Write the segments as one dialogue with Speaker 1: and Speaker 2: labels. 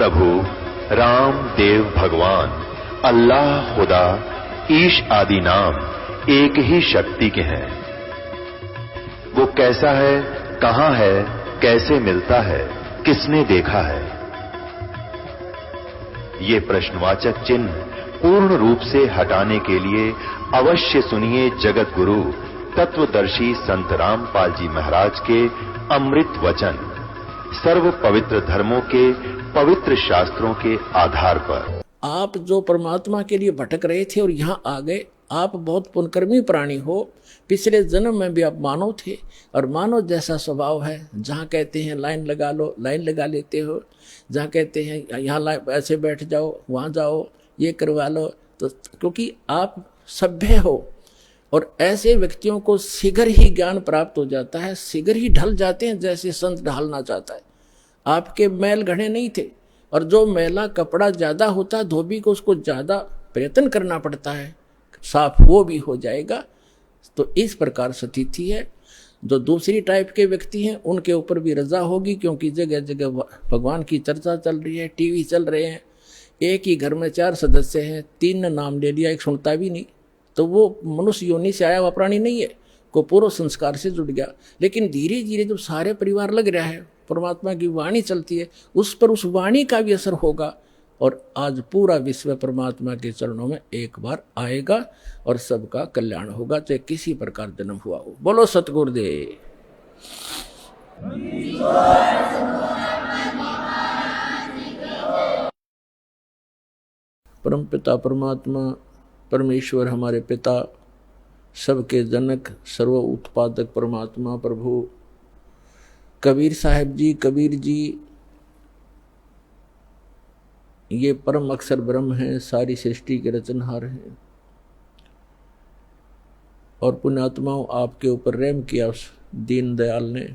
Speaker 1: प्रभु राम देव भगवान अल्लाह खुदा ईश आदि नाम एक ही शक्ति के हैं। वो कैसा है, कहां है, कैसे मिलता है, किसने देखा है? ये प्रश्नवाचक चिन्ह पूर्ण रूप से हटाने के लिए अवश्य सुनिए जगत गुरु तत्वदर्शी संत रामपाल जी महाराज के अमृत वचन, सर्व पवित्र धर्मों के पवित्र शास्त्रों के आधार पर।
Speaker 2: आप जो परमात्मा के लिए भटक रहे थे और यहाँ आ गए, आप बहुत पुण्यकर्मी प्राणी हो। पिछले जन्म में भी आप मानव थे और मानव जैसा स्वभाव है। जहाँ कहते हैं लाइन लगा लो, लाइन लगा लेते हो। जहाँ कहते हैं यहाँ ऐसे बैठ जाओ, वहाँ जाओ, ये करवा लो। तो क्योंकि आप सभ्य हो और ऐसे व्यक्तियों को शीघ्र ही ज्ञान प्राप्त हो जाता है, शीघ्र ही ढल जाते हैं जैसे संत ढालना चाहता है। आपके मैल घड़े नहीं थे और जो मैला कपड़ा ज़्यादा होता है धोबी को उसको ज़्यादा प्रयत्न करना पड़ता है, साफ वो भी हो जाएगा। तो इस प्रकार स्थिति है। जो दूसरी टाइप के व्यक्ति हैं उनके ऊपर भी रजा होगी, क्योंकि जगह जगह भगवान की चर्चा चल रही है, टीवी चल रहे हैं। एक ही घर में 4 सदस्य हैं, 3 ने नाम ले लिया, एक सुनता भी नहीं। तो वो मनुष्य योनि से आया हुआ प्राणी नहीं है, को पूर्व संस्कार से जुड़ गया। लेकिन धीरे धीरे जब सारे परिवार लग रहा है, परमात्मा की वाणी चलती है, उस पर उस वाणी का भी असर होगा और आज पूरा विश्व परमात्मा के चरणों में एक बार आएगा और सबका कल्याण होगा, चाहे किसी प्रकार जन्म हुआ हो। बोलो सतगुरुदेव। परम पिता परमात्मा परमेश्वर हमारे पिता, सबके जनक, सर्व उत्पादक परमात्मा प्रभु कबीर साहब जी, कबीर जी ये परम अक्षर ब्रह्म हैं, सारी सृष्टि के रचनहार हैं। और पुण्यात्माओं, आपके ऊपर रहम किया उस दीन दयाल ने,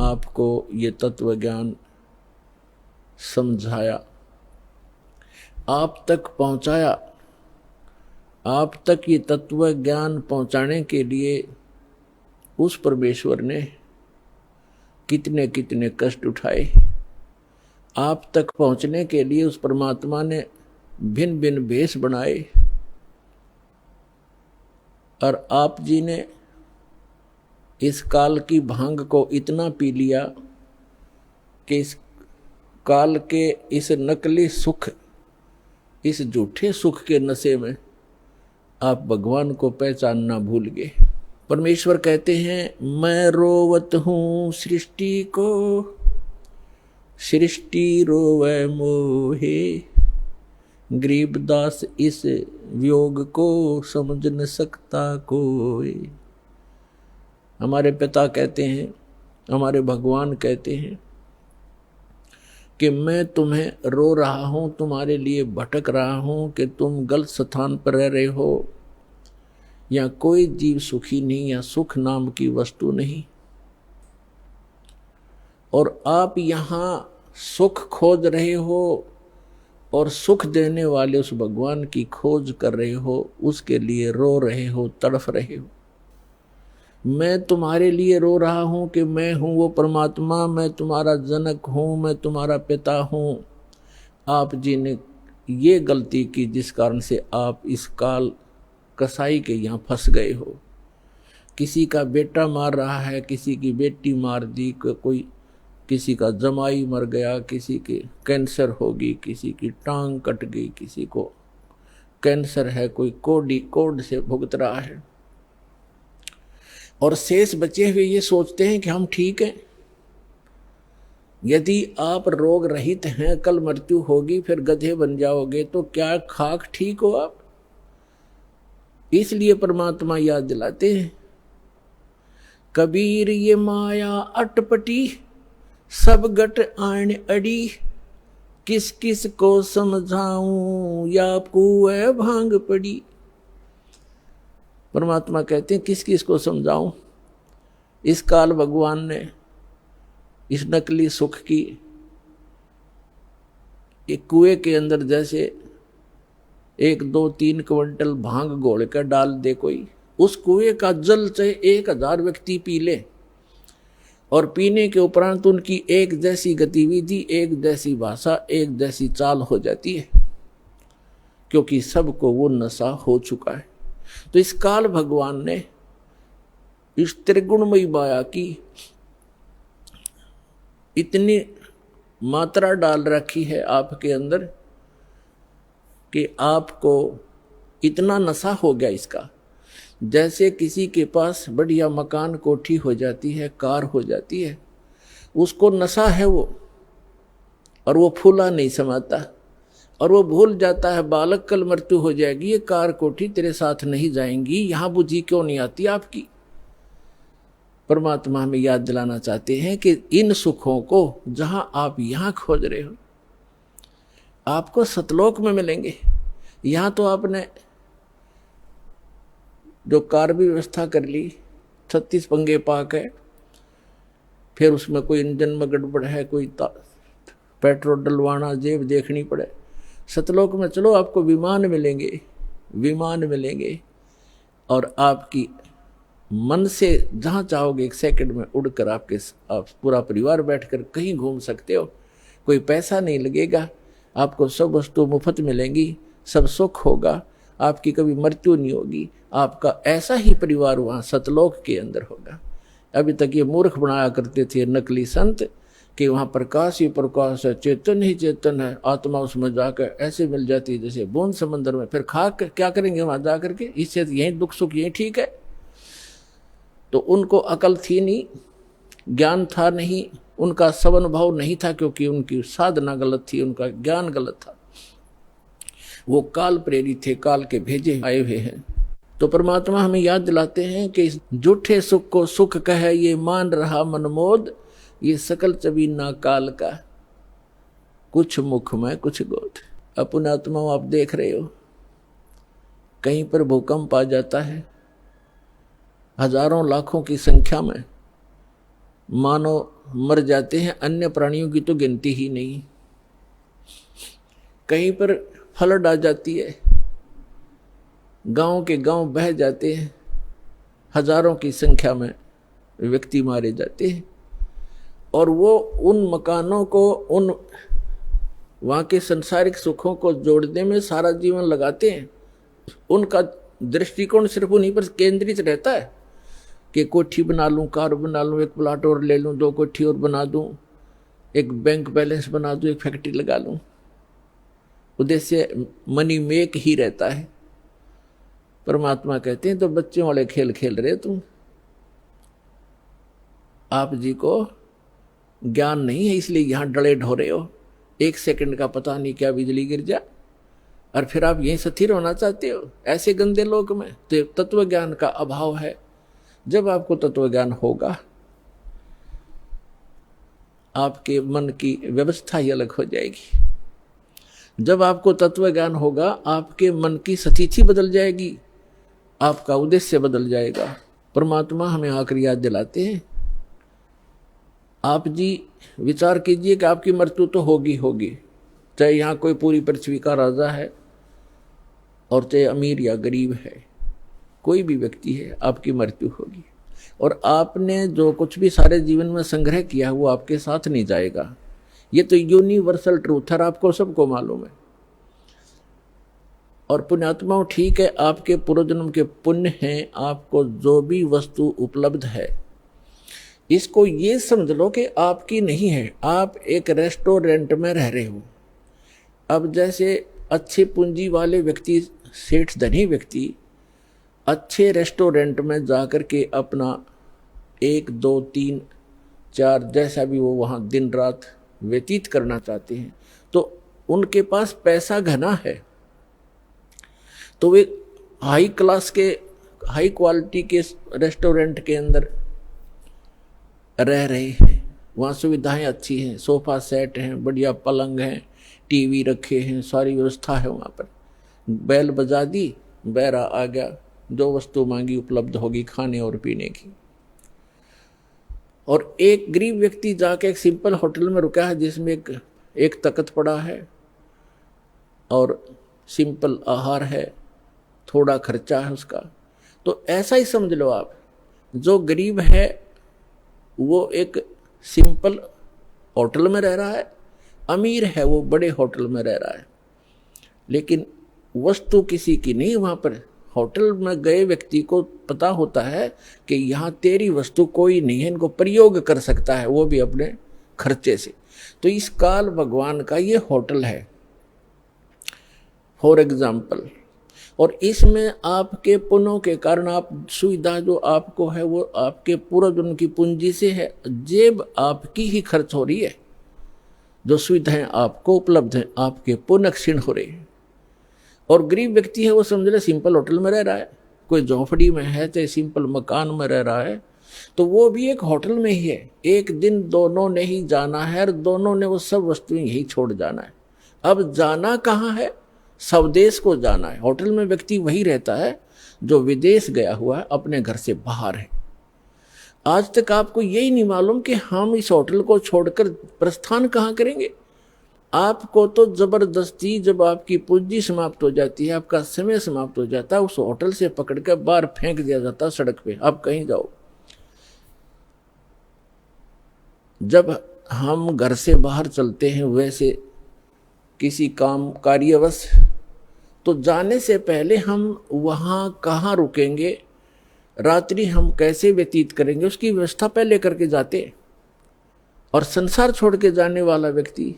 Speaker 2: आपको ये तत्व ज्ञान समझाया, आप तक पहुंचाया। आप तक ये तत्व ज्ञान पहुंचाने के लिए उस परमेश्वर ने कितने कितने कष्ट उठाए। आप तक पहुंचने के लिए उस परमात्मा ने भिन्न भिन्न भेष बनाए और आप जी ने इस काल की भांग को इतना पी लिया कि इस काल के इस नकली सुख, इस झूठे सुख के नशे में आप भगवान को पहचानना भूल गए। परमेश्वर कहते हैं, मैं रोवत हूँ सृष्टि को, सृष्टि रोवे मोहे, गरीबदास इस वियोग को समझ न सकता कोई। हमारे पिता कहते हैं, हमारे भगवान कहते हैं कि मैं तुम्हें रो रहा हूँ, तुम्हारे लिए भटक रहा हूँ कि तुम गलत स्थान पर रह रहे हो। या कोई जीव सुखी नहीं, या सुख नाम की वस्तु नहीं। और आप यहाँ सुख खोज रहे हो और सुख देने वाले उस भगवान की खोज कर रहे हो, उसके लिए रो रहे हो, तड़फ रहे हो। मैं तुम्हारे लिए रो रहा हूँ कि मैं हूँ वो परमात्मा, मैं तुम्हारा जनक हूँ, मैं तुम्हारा पिता हूँ। आप जी ने ये गलती की जिस कारण से आप इस काल कसाई के यहाँ फंस गए हो। किसी का बेटा मार रहा है, किसी की बेटी मार दी, कोई किसी का जमाई मर गया, किसी के कैंसर होगी, किसी की टांग कट गई, किसी को कैंसर है, कोई कोड से भुगत रहा है। और शेष बचे हुए ये सोचते हैं कि हम ठीक हैं। यदि आप रोग रहित हैं, कल मृत्यु होगी, फिर गधे बन जाओगे, तो क्या खाक ठीक हो आप? इसलिए परमात्मा याद दिलाते हैं, कबीर ये माया अटपटी, सब गट आन अड़ी, किस किस को समझाऊं, या कुएं भांग पड़ी। परमात्मा कहते हैं, किस किस को समझाऊं। इस काल भगवान ने इस नकली सुख की एक कुएं के अंदर जैसे 1, 2, 3 क्विंटल भांग घोल कर डाल दे कोई, उस कुएं का जल चाहे 1000 व्यक्ति पी ले और पीने के उपरांत उनकी एक जैसी गतिविधि, एक जैसी भाषा, एक जैसी चाल हो जाती है, क्योंकि सबको वो नशा हो चुका है। तो इस काल भगवान ने इस त्रिगुणमयी माया की इतनी मात्रा डाल रखी है आपके अंदर कि आपको इतना नशा हो गया इसका। जैसे किसी के पास बढ़िया मकान, कोठी हो जाती है, कार हो जाती है, उसको नशा है वो, और वो फूला नहीं समाता, और वो भूल जाता है बालक कल मृत्यु हो जाएगी, ये कार कोठी तेरे साथ नहीं जाएंगी, यहां बुद्धि क्यों नहीं आती आपकी। परमात्मा हमें याद दिलाना चाहते हैं कि इन सुखों को जहां आप यहां खोज रहे हो, आपको सतलोक में मिलेंगे। यहां तो आपने जो कार भी व्यवस्था कर ली, 36 पंगे पाक है, फिर उसमें कोई इंजन में गड़बड़ है, कोई पेट्रोल डलवाना, जेब देखनी पड़े। सतलोक में चलो, आपको विमान मिलेंगे, विमान मिलेंगे, और आपकी मन से जहाँ चाहोगे एक सेकंड में उड़कर आप पूरा परिवार बैठकर कहीं घूम सकते हो। कोई पैसा नहीं लगेगा, आपको सब वस्तु मुफ्त मिलेंगी, सब सुख होगा, आपकी कभी मृत्यु नहीं होगी। आपका ऐसा ही परिवार वहाँ सतलोक के अंदर होगा। अभी तक ये मूर्ख बनाया करते थे नकली संत कि वहाँ प्रकाश ही प्रकाश है, चेतन ही चेतन है, आत्मा उसमें जाकर ऐसे मिल जाती है जैसे बूंद समंदर में। फिर खा क्या करेंगे वहाँ जा करके, इससे यही दुख सुख यही ठीक है। तो उनको अकल थी नहीं, ज्ञान था नहीं, उनका सवनुभव नहीं था, क्योंकि उनकी साधना गलत थी, उनका ज्ञान गलत था। वो काल प्रेरित थे, काल के भेजे आए हुए हैं। तो परमात्मा हमें याद दिलाते हैं कि झूठे सुख को सुख कहे ये मान रहा मनमोद, ये सकल चबीना काल का, कुछ मुख में कुछ गोद। अपने आत्मा आप देख रहे हो, कहीं पर भूकंप आ जाता है, हजारों लाखों की संख्या में मानव मर जाते हैं, अन्य प्राणियों की तो गिनती ही नहीं। कहीं पर फ्लड आ जाती है, गांव के गांव बह जाते हैं, हजारों की संख्या में व्यक्ति मारे जाते हैं, और वो उन मकानों को, उन वहाँ के संसारिक सुखों को जोड़ने में सारा जीवन लगाते हैं। उनका दृष्टिकोण सिर्फ उन्हीं पर केंद्रित रहता है कि कोठी बना लूँ, कार बना लूँ, एक प्लाट और ले लूँ, 2 कोठी और बना दूँ, एक बैंक बैलेंस बना दूँ, एक फैक्ट्री लगा लूँ। उद्देश्य मनी मेक ही रहता है। परमात्मा कहते हैं तो बच्चों वाले खेल खेल रहे तुम, आप जी को ज्ञान नहीं है, इसलिए यहां डले ढोरे हो। 1 सेकंड का पता नहीं क्या बिजली गिर जा, और फिर आप यहीं स्थिर होना चाहते हो ऐसे गंदे लोक में। तो तत्व ज्ञान का अभाव है। जब आपको तत्व ज्ञान होगा, आपके मन की व्यवस्था ही अलग हो जाएगी। जब आपको तत्व ज्ञान होगा, आपके मन की स्थिति बदल जाएगी, आपका उद्देश्य बदल जाएगा। परमात्मा हमें आखिरी याद दिलाते हैं, आप जी विचार कीजिए कि आपकी मृत्यु तो होगी होगी, चाहे यहाँ कोई पूरी पृथ्वी का राजा है और चाहे अमीर या गरीब है, कोई भी व्यक्ति है, आपकी मृत्यु होगी। और आपने जो कुछ भी सारे जीवन में संग्रह किया वो आपके साथ नहीं जाएगा। ये तो यूनिवर्सल ट्रूथ है, आपको सबको मालूम है। और पुण्यात्माओं, ठीक है, आपके पूर्वजन्म के पुण्य हैं, आपको जो भी वस्तु उपलब्ध है, इसको ये समझ लो कि आपकी नहीं है। आप एक रेस्टोरेंट में रह रहे हो। अब जैसे अच्छे पूंजी वाले व्यक्ति, सेठ धनी व्यक्ति, अच्छे रेस्टोरेंट में जाकर के अपना 1, 2, 3, 4 जैसा भी वो वहाँ दिन रात व्यतीत करना चाहते हैं, तो उनके पास पैसा घना है, तो वे हाई क्लास के, हाई क्वालिटी के रेस्टोरेंट के अंदर रह रहे हैं। वहाँ सुविधाएं अच्छी हैं, सोफा सेट हैं, बढ़िया पलंग हैं, टीवी रखे हैं, सारी व्यवस्था है वहाँ पर। बैल बजा दी, बैरा आ गया, जो वस्तु मांगी उपलब्ध होगी खाने और पीने की। और एक गरीब व्यक्ति जाके एक सिंपल होटल में रुका है जिसमें एक तख्त पड़ा है और सिंपल आहार है, थोड़ा खर्चा है उसका। तो ऐसा ही समझ लो आप, जो गरीब है वो एक सिंपल होटल में रह रहा है, अमीर है वो बड़े होटल में रह रहा है, लेकिन वस्तु किसी की नहीं। वहां पर होटल में गए व्यक्ति को पता होता है कि यहाँ तेरी वस्तु कोई नहीं है, इनको प्रयोग कर सकता है, वो भी अपने खर्चे से। तो इस काल भगवान का ये होटल है फॉर एग्जाम्पल, और इसमें आपके पुण्यों के कारण आप सुविधा जो आपको है वो आपके पूर्वजन्म की पूंजी से है, जेब आपकी ही खर्च हो रही है, जो सुविधाएं आपको उपलब्ध हैं आपके पुण्य क्षीण हो रहे हैं। और गरीब व्यक्ति है वो समझ ले सिंपल होटल में रह रहा है, कोई झोंपड़ी में है चाहे सिंपल मकान में रह रहा है, तो वो भी एक होटल में ही है। एक दिन दोनों ने ही जाना है और दोनों ने वो सब वस्तुएं यही छोड़ जाना है। अब जाना कहाँ है? स्वदेश को जाना है। होटल में व्यक्ति वही रहता है जो विदेश गया हुआ है, अपने घर से बाहर है। आज तक आपको यही नहीं मालूम कि हम इस होटल को छोड़कर प्रस्थान कहाँ करेंगे। आपको तो जबरदस्ती जब आपकी पूंजी समाप्त हो जाती है, आपका समय समाप्त हो जाता है, उस होटल से पकड़कर बाहर फेंक दिया जाता है सड़क पे, आप कहीं जाओ। जब हम घर से बाहर चलते हैं वैसे किसी काम कार्यवश, तो जाने से पहले हम वहाँ कहाँ रुकेंगे, रात्रि हम कैसे व्यतीत करेंगे, उसकी व्यवस्था पहले करके जाते। और संसार छोड़ के जाने वाला व्यक्ति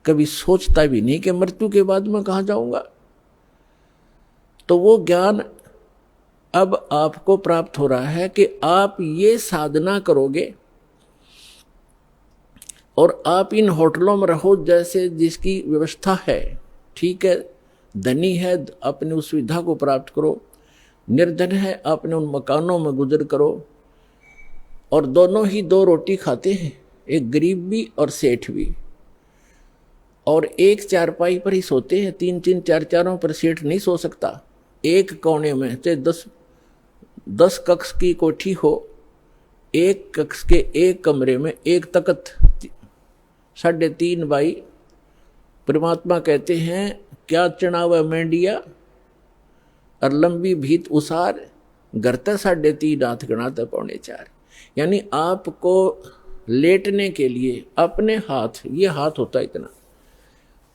Speaker 2: कभी सोचता भी नहीं कि मृत्यु के बाद मैं कहाँ जाऊंगा। तो वो ज्ञान अब आपको प्राप्त हो रहा है कि आप ये साधना करोगे और आप इन होटलों में रहो जैसे जिसकी व्यवस्था है, ठीक है, धनी है अपने उस सुविधा को प्राप्त करो, निर्धन है अपने उन मकानों में गुजर करो। और दोनों ही दो रोटी खाते हैं, एक गरीब भी और सेठ भी, और एक चारपाई पर ही सोते हैं, तीन तीन चार चारों पर सेठ नहीं सो सकता। एक कोने में चाहे 10 कक्ष की कोठी हो, एक कक्ष के एक कमरे में एक तख्त 3.5 बाई। परमात्मा कहते हैं क्या चढ़ावा मेंढिया और लंबी भीत उसार, घरता 3.5 हाथ गणाता 4.25। यानी आपको लेटने के लिए अपने हाथ, ये हाथ होता है इतना,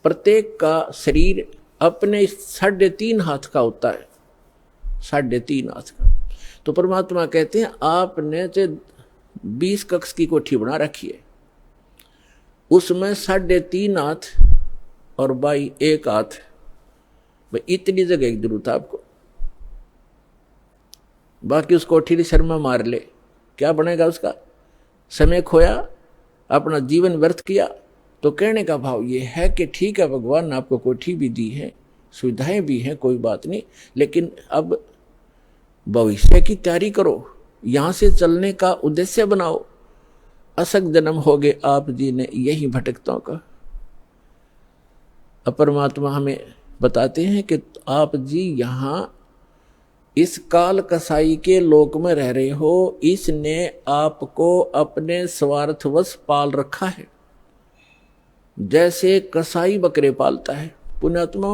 Speaker 2: प्रत्येक का शरीर अपने 3.5 हाथ का होता है, 3.5 हाथ का। तो परमात्मा कहते हैं आपने 20 कक्ष की कोठी बना रखी है, उसमें 3.5 हाथ और बाई 1 हाथ, भाई इतनी जगह की जरूरत है आपको। बाकी उस कोठी की शर्मा मार ले, क्या बनेगा उसका? समय खोया, अपना जीवन व्यर्थ किया। तो कहने का भाव ये है कि ठीक है, भगवान ने आपको कोठी भी दी है, सुविधाएं भी हैं, कोई बात नहीं, लेकिन अब भविष्य की तैयारी करो, यहाँ से चलने का उद्देश्य बनाओ। असक जन्म हो गए आप जी ने यही भटकतों का। अब परमात्मा हमें बताते हैं कि आप जी यहाँ इस काल कसाई के लोक में रह रहे हो, इसने आपको अपने स्वार्थवश पाल रखा है, जैसे कसाई बकरे पालता है। पुण्यात्मा,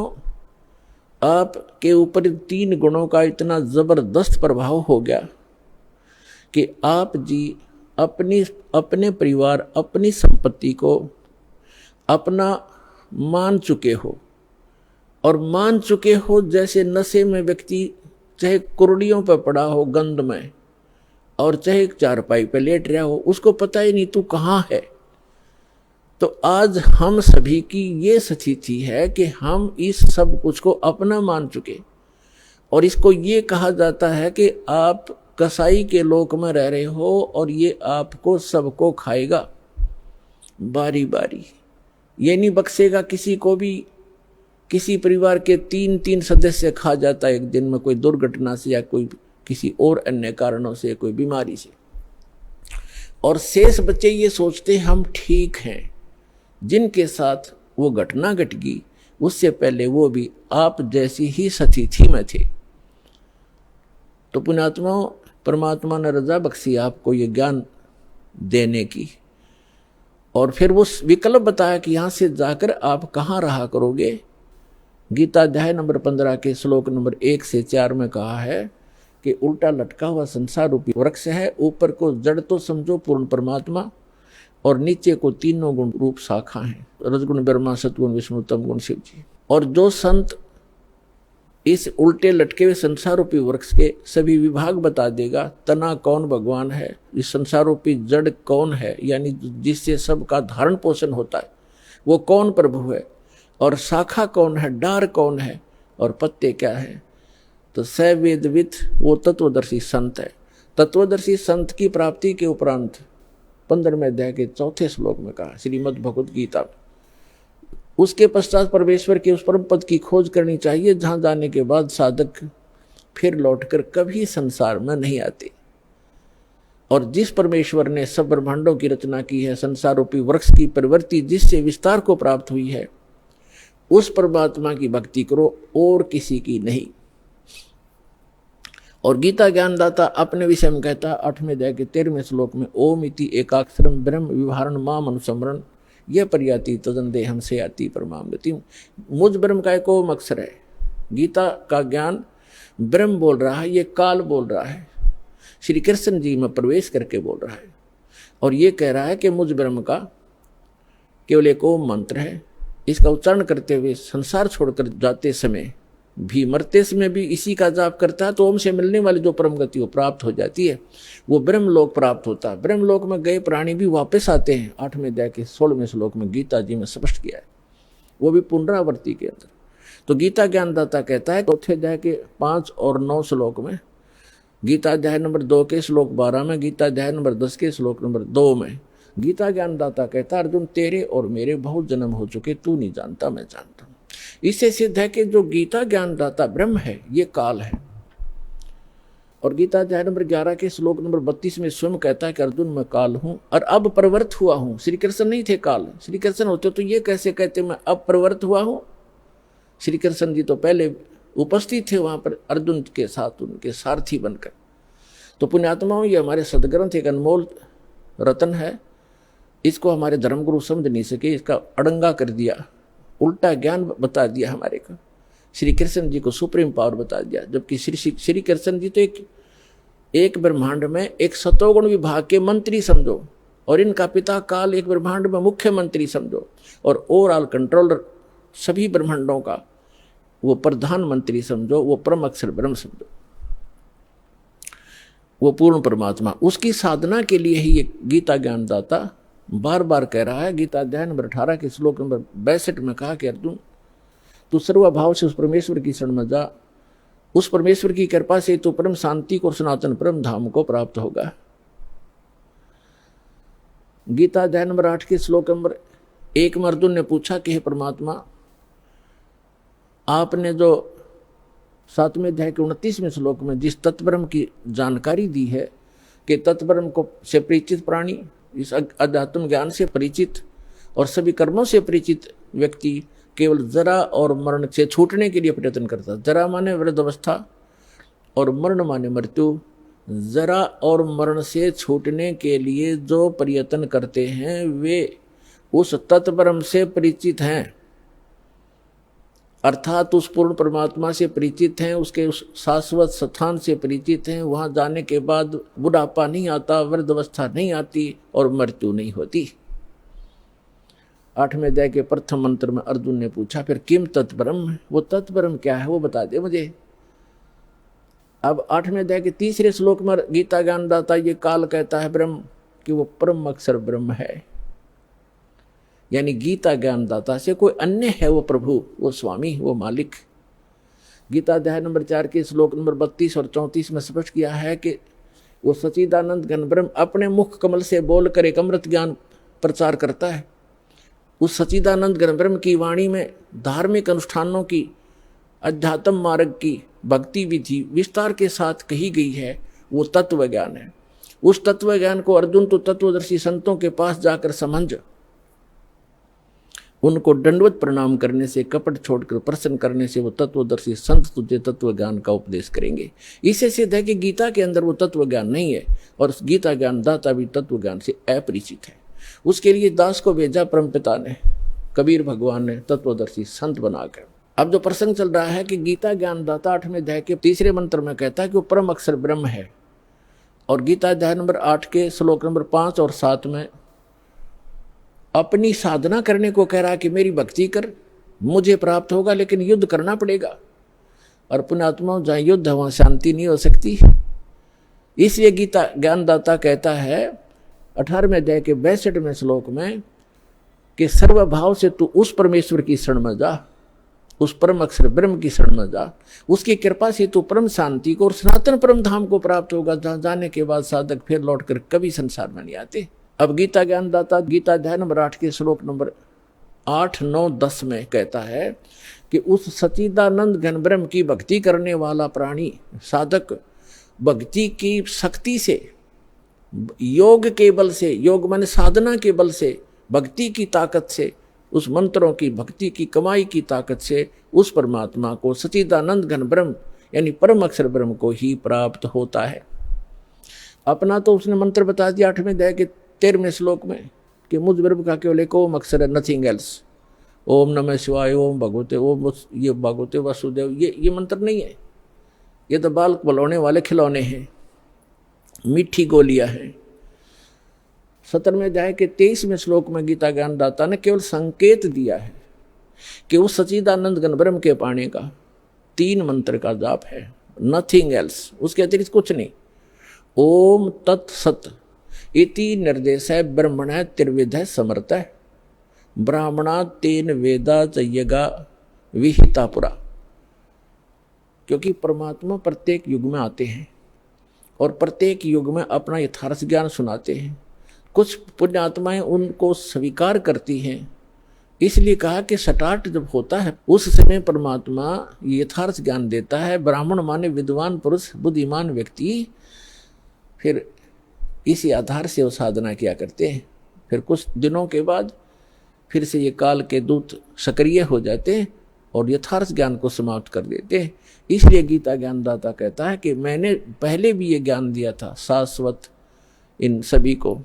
Speaker 2: आपके ऊपर 3 गुणों का इतना जबरदस्त प्रभाव हो गया कि आप जी अपने परिवार, अपनी संपत्ति को अपना मान चुके हो, और मान चुके हो जैसे नशे में व्यक्ति चाहे कुर्डियों पर पड़ा हो गंध में, और चाहे चारपाई पे लेट रहा हो, उसको पता ही नहीं तू कहाँ है। तो आज हम सभी की ये स्थिति है कि हम इस सब कुछ को अपना मान चुके, और इसको ये कहा जाता है कि आप कसाई के लोक में रह रहे हो और ये आपको सबको खाएगा बारी बारी, ये नहीं बख्शेगा किसी को भी। किसी परिवार के 3 सदस्य खा जाता है एक दिन में, कोई दुर्घटना से या कोई किसी और अन्य कारणों से, कोई बीमारी से, और शेष बच्चे ये सोचते हम ठीक हैं। जिनके साथ वो घटना घट गई उससे पहले वो भी आप जैसी ही स्थिति में थे। तो पुण्यात्मा, परमात्मा ने रजा बख्शी आपको ये ज्ञान देने की, और फिर वो विकल्प बताया कि यहाँ से जाकर आप कहाँ रहा करोगे। गीता अध्याय नंबर 15 के श्लोक नंबर 1 से 4 में कहा है कि उल्टा लटका हुआ संसार रूपी वृक्ष है, ऊपर को जड़ तो समझो पूर्ण परमात्मा और नीचे को तीनों गुण रूप शाखा है, रजगुण ब्रह्मा, सतगुण विष्णु, तम गुण शिव जी। और जो संत इस उल्टे लटके हुए संसार रूपी वृक्ष के सभी विभाग बता देगा, तना कौन भगवान है, इस संसार रूपी जड़ कौन है, यानी जिससे सबका धारण पोषण होता है वो कौन प्रभु है, और शाखा कौन है, डार कौन है, और पत्ते क्या है, तो स वेदविद वो तत्वदर्शी संत है। तत्वदर्शी संत की प्राप्ति के उपरांत 15वें अध्याय के 4थे श्लोक में कहा श्रीमद् भगवद गीता में, उसके पश्चात परमेश्वर के उस परम पद की खोज करनी चाहिए जहां जाने के बाद साधक फिर लौटकर कभी संसार में नहीं आते। और जिस परमेश्वर ने सब ब्रह्मांडों की रचना की है, संसार रूपी वृक्ष की प्रवृत्ति जिससे विस्तार को प्राप्त हुई है, उस परमात्मा की भक्ति करो और किसी की नहीं। और गीता ज्ञानदाता अपने विषय में कहता है 8वें अध्याय के 13वें श्लोक में, ओम इति एकाक्षरम ब्रह्म विवहारण माम अनुसमरण यह पर्याति तदन देहम से आती परमाम गति। मुझ ब्रह्म का एक ओम अक्षर है। गीता का ज्ञान ब्रह्म बोल रहा है, ये काल बोल रहा है, श्री कृष्ण जी में प्रवेश करके बोल रहा है, और ये कह रहा है कि मुझ ब्रह्म का केवल एक ओम मंत्र है। इसका उच्चारण करते हुए संसार छोड़कर जाते समय भी, मरते समय भी इसी का जाप करता है, तो ओम से मिलने वाली जो परम गति वो प्राप्त हो जाती है, वो ब्रह्मलोक प्राप्त होता है। ब्रह्मलोक में गए प्राणी भी वापस आते हैं, 8वें अध्याय के 16वें श्लोक में गीता जी में स्पष्ट किया है, वो भी पुनरावृत्ति के अंदर। तो गीता ज्ञानदाता कहता है 4थे अध्याय के 5 और 9 श्लोक में, गीता अध्याय नंबर 2 के श्लोक 12 में, गीता अध्याय नंबर 10 के श्लोक नंबर 2 में गीता ज्ञानदाता कहता है, अर्जुन तेरे और मेरे बहुत जन्म हो चुके, तू नहीं जानता मैं जानता हूं। इससे सिद्ध है कि जो गीता ज्ञानदाता ब्रह्म है ये काल है। और गीता अध्याय नंबर 11 के श्लोक नंबर 32 में स्वयं कहता है कि अर्जुन मैं काल हूं और अब प्रवृत्त हुआ हूं। श्री कृष्ण नहीं थे काल, श्री कृष्ण होते तो ये कैसे कहते मैं अब प्रवृत्त हुआ हूं। श्री कृष्ण जी तो पहले उपस्थित थे वहां पर अर्जुन के साथ, उनके सारथी बनकर। तो पुण्यात्माओं, ये हमारे सदग्रंथ एक अनमोल रतन है, इसको हमारे धर्मगुरु समझ नहीं सके, इसका अड़ंगा कर दिया, उल्टा ज्ञान बता दिया हमारे को। श्री कृष्ण जी को सुप्रीम पावर बता दिया, जबकि श्री कृष्ण जी तो एक ब्रह्मांड में एक सतोगुण विभाग के मंत्री समझो, और इनका पिता काल एक ब्रह्मांड में मुख्यमंत्री समझो, और ओवरऑल कंट्रोलर सभी ब्रह्मांडों का वो प्रधानमंत्री समझो, वो परम अक्षर ब्रह्म समझो, वो पूर्ण परमात्मा। उसकी साधना के लिए ही ये गीता ज्ञानदाता बार बार कह रहा है। गीता अध्याय नंबर 18 के श्लोक नंबर 62 में कहा कि अर्जुन तू सर्वभाव से उस परमेश्वर की शरण में जा, उस परमेश्वर की कृपा से तो परम शांति को और सनातन परम धाम को प्राप्त होगा। गीता अध्याय नंबर 8 के श्लोक नंबर 1 में अर्जुन ने पूछा कि हे परमात्मा, आपने जो 7वें अध्याय के 29वें श्लोक में जिस तत्ब्रह्म की जानकारी दी है कि तत्ब्रह्म को से परिचित प्राणी, इस अध्यात्म ज्ञान से परिचित और सभी कर्मों से परिचित व्यक्ति केवल जरा और मरण से छूटने के लिए प्रयत्न करता। जरा माने वृद्धावस्था और मरण माने मृत्यु। जरा और मरण से छूटने के लिए जो प्रयत्न करते हैं वे उस तत्ब्रह्म से परिचित हैं, अर्थात उस पूर्ण परमात्मा से परिचित हैं, उसके उस शाश्वत स्थान से परिचित हैं। वहां जाने के बाद बुढ़ापा नहीं आता, वृद्धावस्था नहीं आती और मृत्यु नहीं होती। 8वें अध्याय के प्रथम मंत्र में अर्जुन ने पूछा फिर किम तत्ब्रह्म, वो तत्ब्रह्म क्या है वो बता दे मुझे। अब 8वें अध्याय के 3रे श्लोक में गीता ज्ञानदाता ये काल कहता है ब्रह्म कि वो परम अक्षर ब्रह्म है, यानी गीता ज्ञानदाता से कोई अन्य है वो प्रभु, वो स्वामी, वो मालिक। गीता अध्याय नंबर 4 के श्लोक नंबर 32 और 34 में स्पष्ट किया है कि वो सच्चिदानंद घन ब्रह्म अपने मुख कमल से बोलकर एक अमृत ज्ञान प्रचार करता है। उस सच्चिदानंद घन ब्रह्म की वाणी में धार्मिक अनुष्ठानों की, अध्यात्म मार्ग की, भक्ति विधि विस्तार के साथ कही गई है, वो तत्व ज्ञान है। उस तत्व ज्ञान को अर्जुन तो तत्वदर्शी संतों के पास जाकर समझ, उनको दंडवत प्रणाम करने से, कपट छोड़कर प्रसन्न करने से वो तत्वदर्शी संत तुझे तत्व ज्ञान का उपदेश करेंगे। इससे सिद्ध है कि गीता के अंदर वो तत्व ज्ञान नहीं है और गीता ज्ञान दाता भी तत्व ज्ञान से अपरिचित है। उसके लिए दास को भेजा परमपिता ने, कबीर भगवान ने तत्वदर्शी संत बनाकर। अब जो प्रसंग चल रहा है कि गीता ज्ञानदाता 8वें अध्याय के तीसरे मंत्र में कहता है कि वो परम अक्षर ब्रह्म है, और गीता अध्याय नंबर 8 के श्लोक नंबर 5 और 7 में अपनी साधना करने को कह रहा है कि मेरी भक्ति कर, मुझे प्राप्त होगा, लेकिन युद्ध करना पड़ेगा। और पुण्यात्मा जहाँ युद्ध है वहाँ शांति नहीं हो सकती। इसलिए गीता ज्ञानदाता कहता है 18वें अध्याय के 62वें श्लोक में कि सर्वभाव से तू उस परमेश्वर की शरण में जा, उस परम अक्षर ब्रह्म की शरण में जा, उसकी कृपा से तू परम शांति को और सनातन परम धाम को प्राप्त होगा, जहाँ जाने के बाद साधक फिर लौटकर कभी संसार में नहीं आते। अब गीता ज्ञानदाता गीता अध्याय नंबर 8 के श्लोक नंबर 8, 9, 10 में कहता है कि उस सच्चिदानंद घन ब्रह्म की भक्ति करने वाला प्राणी साधक भक्ति की शक्ति से, योग के बल से, योग माने साधना के बल से, भक्ति की ताकत से, उस मंत्रों की भक्ति की कमाई की ताकत से उस परमात्मा को सच्चिदानंद घन ब्रह्म यानी परम अक्षर ब्रह्म को ही प्राप्त होता है। अपना तो उसने मंत्र बता दिया 8वें अध्याय के 13वें श्लोक में कि मुझ ब्रह्म का केवल एक ओम अक्षर है, नथिंग एल्स। ओम नमः शिवाय, ओम भगवते, ओम ये भगवते वासुदेव, ये मंत्र नहीं है, ये तो बाल बलौने वाले खिलौने हैं, मीठी गोलियां हैं। 17वें अध्याय के 23वें श्लोक में गीता ज्ञानदाता ने केवल संकेत दिया है कि उस सच्चिदानंद घन ब्रह्म के पाने का 3 मंत्र का जाप है, नथिंग एल्स, उसके अतिरिक्त कुछ नहीं। ओम तत्सत इति निर्देश है ब्रह्मण त्रिविध समर्थ है, ब्राह्मणा तेन वेदा चय्यगा विहिता पुरा। क्योंकि परमात्मा प्रत्येक युग में आते हैं और प्रत्येक युग में अपना यथार्थ ज्ञान सुनाते हैं। कुछ पुण्यात्माएं उनको स्वीकार करती हैं, इसलिए कहा कि स्टार्ट जब होता है उस समय परमात्मा यथार्थ ज्ञान देता है। ब्राह्मण माने विद्वान पुरुष, बुद्धिमान व्यक्ति, फिर इसी आधार से वो साधना किया करते हैं। फिर कुछ दिनों के बाद फिर से ये काल के दूत सक्रिय हो जाते हैं और यथार्थ ज्ञान को समाप्त कर देते हैं। इसलिए गीता ज्ञानदाता कहता है कि मैंने पहले भी ये ज्ञान दिया था शाश्वत इन सभी को,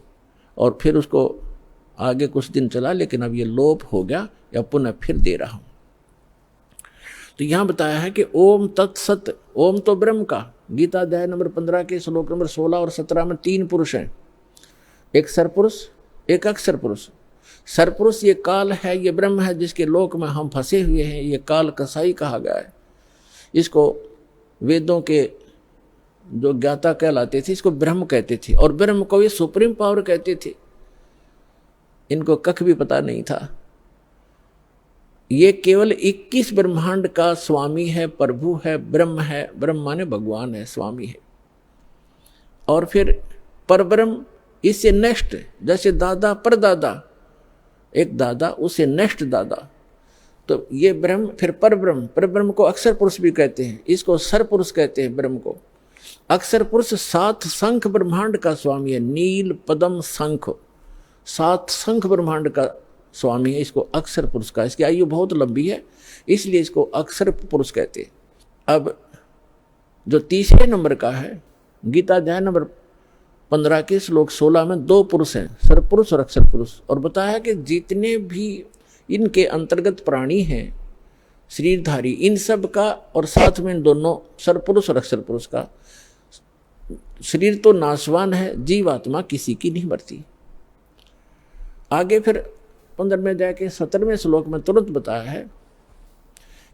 Speaker 2: और फिर उसको आगे कुछ दिन चला, लेकिन अब ये लोप हो गया, या पुनः फिर दे रहा हूं। तो यहां बताया है कि ओम तत्सत, ओम तो ब्रह्म का। गीता अध्याय नंबर 15 के श्लोक नंबर 16 और 17 में 3 पुरुष हैं, एक सरपुरुष, एक अक्षर पुरुष। सरपुरुष ये काल है, ये ब्रह्म है जिसके लोक में हम फंसे हुए हैं, ये काल कसाई कहा गया है। इसको वेदों के जो ज्ञाता कहलाते थे इसको ब्रह्म कहते थे, और ब्रह्म को ये सुप्रीम पावर कहते थे। इनको कख भी पता नहीं था। ये केवल 21 ब्रह्मांड का स्वामी है, प्रभु है, ब्रह्म माने भगवान है, स्वामी है। और फिर परब्रह्म इससे नेक्स्ट, जैसे दादा परदादा, एक दादा उससे नेक्स्ट दादा, तो ये ब्रह्म, फिर परब्रह्म। परब्रह्म को अक्षर पुरुष भी कहते हैं, इसको सर पुरुष कहते हैं ब्रह्म को। अक्षर पुरुष 7 शंख ब्रह्मांड का स्वामी है, नील पद्म शंख, 7 शंख ब्रह्मांड का स्वामी है, इसको अक्षर पुरुष का। इसकी आयु बहुत लंबी है, इसलिए इसको अक्षर पुरुष कहते हैं। अब जो तीसरे नंबर का है, गीता अध्याय नंबर 15 के श्लोक 16 में 2 पुरुष हैं, सरपुरुष और अक्षर पुरुष। और बताया कि जितने भी इनके अंतर्गत प्राणी हैं शरीरधारी, इन सब का, और साथ में इन दोनों सरपुरुष और अक्षर पुरुष का शरीर तो नाशवान है, जीवात्मा किसी की नहीं मरती। आगे फिर 15वें अध्याय के 17वें श्लोक में तुरंत बताया है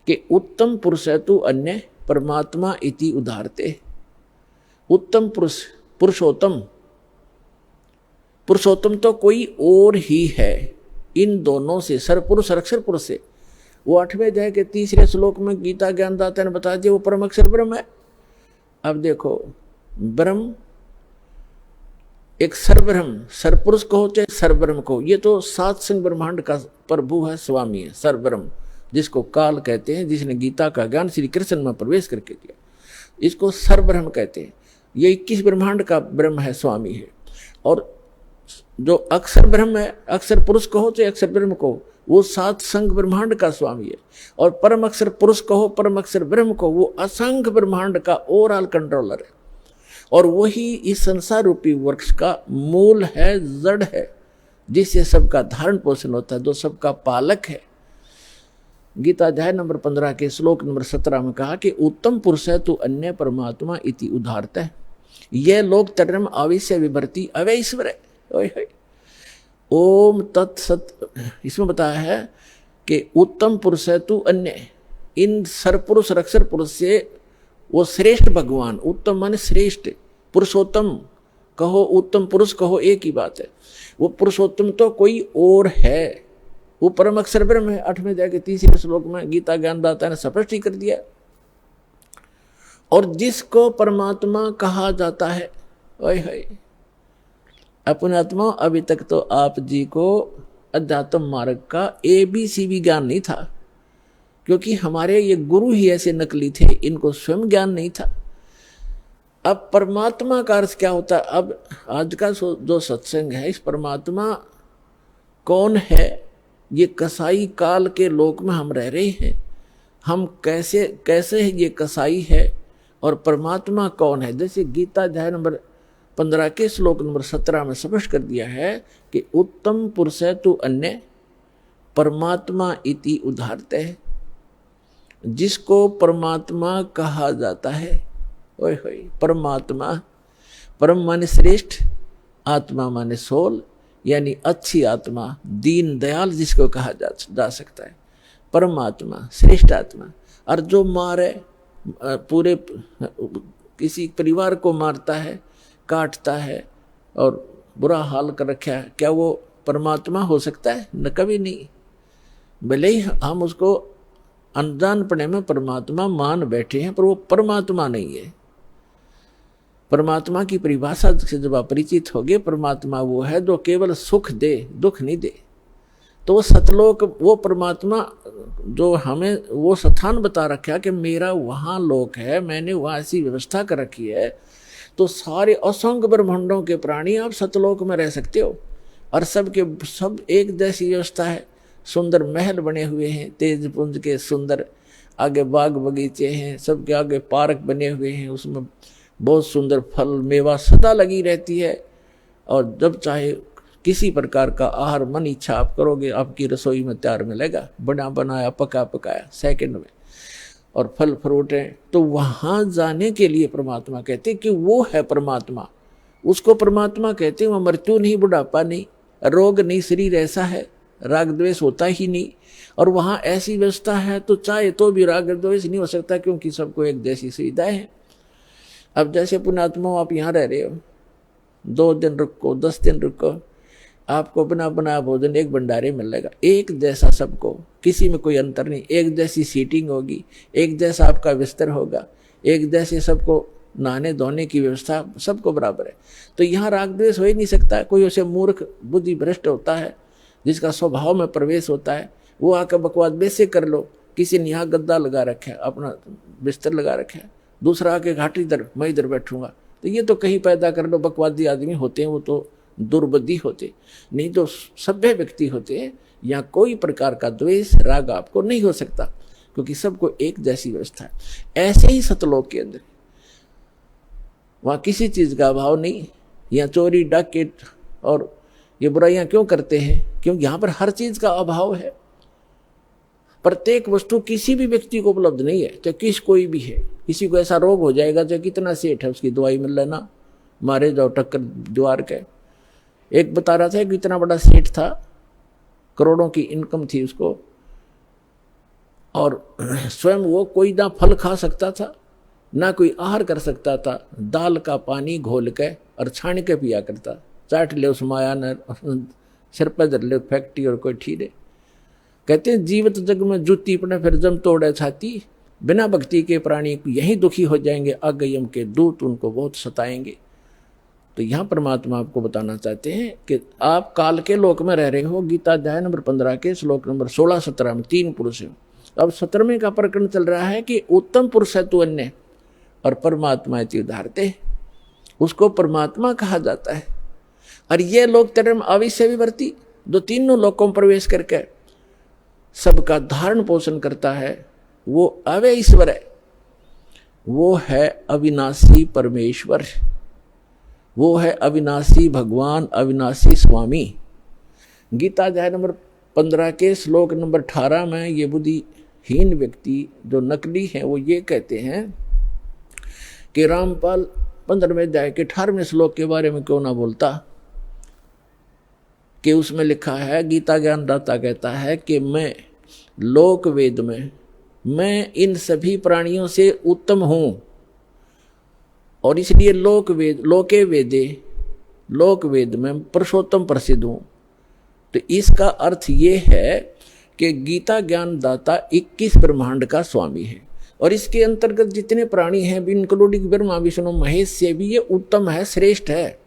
Speaker 2: कि उत्तम पुरुष है तू अन्य परमात्मा इति उदाहरते। उत्तम पुरुष, पुरुषोत्तम, पुरुषोत्तम तो कोई और ही है इन दोनों से, सरपुरुष और अक्षर पुरुष से। वो 8वें अध्याय के 3 श्लोक में गीता ज्ञानदाता ने बता दिया वो परम अक्षर ब्रह्म है। अब देखो, ब्रह्म एक सरब्रह्म, सरपुरुष को चाहे सरब्रह्म को, ये तो 7 संग ब्रह्मांड का प्रभु है, स्वामी है, सरब्रह्म, जिसको काल कहते हैं, जिसने गीता का ज्ञान श्री कृष्ण में प्रवेश करके दिया, इसको सरब्रह्म कहते हैं। ये 21 ब्रह्मांड का ब्रह्म है, स्वामी है। और जो अक्षर ब्रह्म है, अक्षर पुरुष कहो चाहे अक्षर ब्रह्म को, वो 7 संग ब्रह्मांड का स्वामी है। और परम अक्षर पुरुष कहो, परम अक्षर ब्रह्म को, वो असंख्य ब्रह्मांड का ओवरऑल कंट्रोलर है। और वही इस संसार रूपी वृक्ष का मूल है, जड़ है, जिससे सबका धारण पोषण होता है, जो सबका पालक है। गीता अध्याय नंबर 15 के श्लोक नंबर 17 में कहा कि उत्तम पुरुष है तू अन्य परमात्मा इति उदाहरत है, यह लोक तर्म आविश्य विभर्ति अवैश्वर है। ओम तत्सत इसमें बताया है कि उत्तम पुरुष है तू अन्य, इन सरपुरुष रक्षर पुरुष से वो श्रेष्ठ भगवान, उत्तम माने श्रेष्ठ, पुरुषोत्तम कहो उत्तम पुरुष कहो एक ही बात है। वो पुरुषोत्तम तो कोई और है, वो परम अक्षर ब्रह्म है। 8वें अध्याय के 3 श्लोक में गीता ज्ञानदाता ने स्पष्ट ही कर दिया। और जिसको परमात्मा कहा जाता है, ओए है अपने आत्मा, अभी तक तो आप जी को अध्यात्म मार्ग का ABC भी ज्ञान नहीं था, क्योंकि हमारे ये गुरु ही ऐसे नकली थे, इनको स्वयं ज्ञान नहीं था। अब परमात्मा का अर्थ क्या होता है? अब आज का जो सत्संग है, इस परमात्मा कौन है? ये कसाई काल के लोक में हम रह रहे हैं, हम कैसे ये कसाई है और परमात्मा कौन है? जैसे गीता अध्याय नंबर 15 के श्लोक नंबर 17 में स्पष्ट कर दिया है कि उत्तम पुरुष है तू अन्य परमात्मा इति उदाहरत है। जिसको परमात्मा कहा जाता है, ओए होए परमात्मा, परम माने श्रेष्ठ, आत्मा माने सोल, यानी अच्छी आत्मा, दीन दयाल जिसको कहा जा सकता है, परमात्मा श्रेष्ठ आत्मा। और जो मारे, पूरे किसी परिवार को मारता है, काटता है और बुरा हाल कर रखा है, क्या वो परमात्मा हो सकता है? न कभी नहीं। भले ही हम उसको अनजानपने में परमात्मा मान बैठे हैं, पर वो परमात्मा नहीं है। परमात्मा की परिभाषा से जब आप परिचित होगे, परमात्मा वो है जो केवल सुख दे, दुख नहीं दे। तो वो सतलोक, वो परमात्मा जो हमें वो स्थान बता रखा है कि मेरा वहाँ लोक है, मैंने वहाँ ऐसी व्यवस्था कर रखी है, तो सारे असंख्य ब्रह्मांडों के प्राणी आप सतलोक में रह सकते हो। और सब एक जैसी व्यवस्था है, सुंदर महल बने हुए हैं, तेज पुंज के सुंदर, आगे बाग बगीचे हैं, सबके आगे पार्क बने हुए हैं, उसमें बहुत सुंदर फल मेवा सदा लगी रहती है। और जब चाहे किसी प्रकार का आहार मन इच्छा आप करोगे, आपकी रसोई में तैयार मिलेगा, बना बनाया पका पकाया सेकंड में, और फल फ्रूट हैं। तो वहाँ जाने के लिए परमात्मा कहते हैं कि वो है परमात्मा, उसको परमात्मा कहते हैं। वह मृत्यु नहीं, बुढ़ापा नहीं, रोग नहीं, शरीर ऐसा है, राग द्वेष होता ही नहीं। और वहाँ ऐसी व्यवस्था है तो चाहे तो भी राग द्वेष नहीं हो सकता, क्योंकि सबको एक जैसी सुविधाएं हैं। अब जैसे पुण्यात्मा आप यहाँ रह रहे हो, 2 दिन रुको, 10 दिन रुको, आपको बना बनाया भोजन एक भंडारे मिलेगा, एक जैसा सबको, किसी में कोई अंतर नहीं, एक जैसी सीटिंग होगी, एक जैसा आपका बिस्तर होगा, एक जैसे सबको नहाने धोने की व्यवस्था सबको बराबर है। तो यहाँ राग द्वेष हो ही नहीं सकता। कोई उसे मूर्ख बुद्धि भ्रष्ट होता है, जिसका स्वभाव में प्रवेश होता है, वो आकर बकवास वैसे कर लो, किसी ने यहाँ गद्दा लगा रखा है, अपना बिस्तर लगा रखा है, दूसरा आके घाटी इधर, मैं इधर बैठूंगा, तो ये तो कहीं पैदा कर लो। बकवादी आदमी होते हैं, वो तो दुर्बुद्धि होते, नहीं तो सभ्य व्यक्ति होते हैं। यहाँ कोई प्रकार का द्वेष राग आपको नहीं हो सकता, क्योंकि सबको एक जैसी व्यवस्था है। ऐसे ही सतलोक के अंदर वहाँ किसी चीज का अभाव नहीं। यहाँ चोरी डाकैत और ये बुराइयां क्यों करते हैं? क्योंकि यहाँ पर हर चीज का अभाव है। प्रत्येक वस्तु किसी भी व्यक्ति को उपलब्ध नहीं है, चाहे किस कोई भी है। किसी को ऐसा रोग हो जाएगा, चाहे कितना सेठ है, उसकी दवाई मिल लेना, मारे जाओ टक्कर दीवार के। एक बता रहा था कि इतना बड़ा सेठ था, करोड़ों की इनकम थी उसको, और स्वयं वो कोई ना फल खा सकता था, ना कोई आहार कर सकता था, दाल का पानी घोल के और छान के पिया करता। चाट ले उस माया न सिर पर धर ले फैक्ट्री और कोई ठीरे। कहते हैं जीवित जग में जूती पड़े फिर जम तोड़े छाती, बिना भक्ति के प्राणी यही दुखी हो जाएंगे, आगे यम के दूत उनको बहुत सताएंगे। तो यहाँ परमात्मा आपको बताना चाहते हैं कि आप काल के लोक में रह रहे हो। गीता अध्याय नंबर 15 के श्लोक नंबर 16-17 में 3 पुरुष है। अब 17वें का प्रकरण चल रहा है कि उत्तम पुरुष है तू अन्य और परमात्मा इति उदाहरते, उसको परमात्मा कहा जाता है। और ये लोग तरम अविश्य विवर्ती, जो तीनों लोकों में प्रवेश करके सबका धारण पोषण करता है, वो अव्यय ईश्वर है, वो है अविनाशी परमेश्वर, वो है अविनाशी भगवान, अविनाशी स्वामी। गीता अध्याय नंबर 15 के श्लोक नंबर 18 में ये बुद्धि हीन व्यक्ति जो नकली हैं वो ये कहते हैं कि रामपाल 15वें अध्याय के 18वें श्लोक के बारे में क्यों ना बोलता, कि उसमें लिखा है, गीता ज्ञानदाता कहता है कि मैं लोक वेद में मैं इन सभी प्राणियों से उत्तम हूं और इसलिए लोके वेदे लोक वेद में पुरुषोत्तम प्रसिद्ध हूं। तो इसका अर्थ ये है कि गीता ज्ञानदाता 21 ब्रह्मांड का स्वामी है और इसके अंतर्गत जितने प्राणी हैं इंक्लूडिंग ब्रह्मा विष्णु महेश से भी ये उत्तम है, श्रेष्ठ है,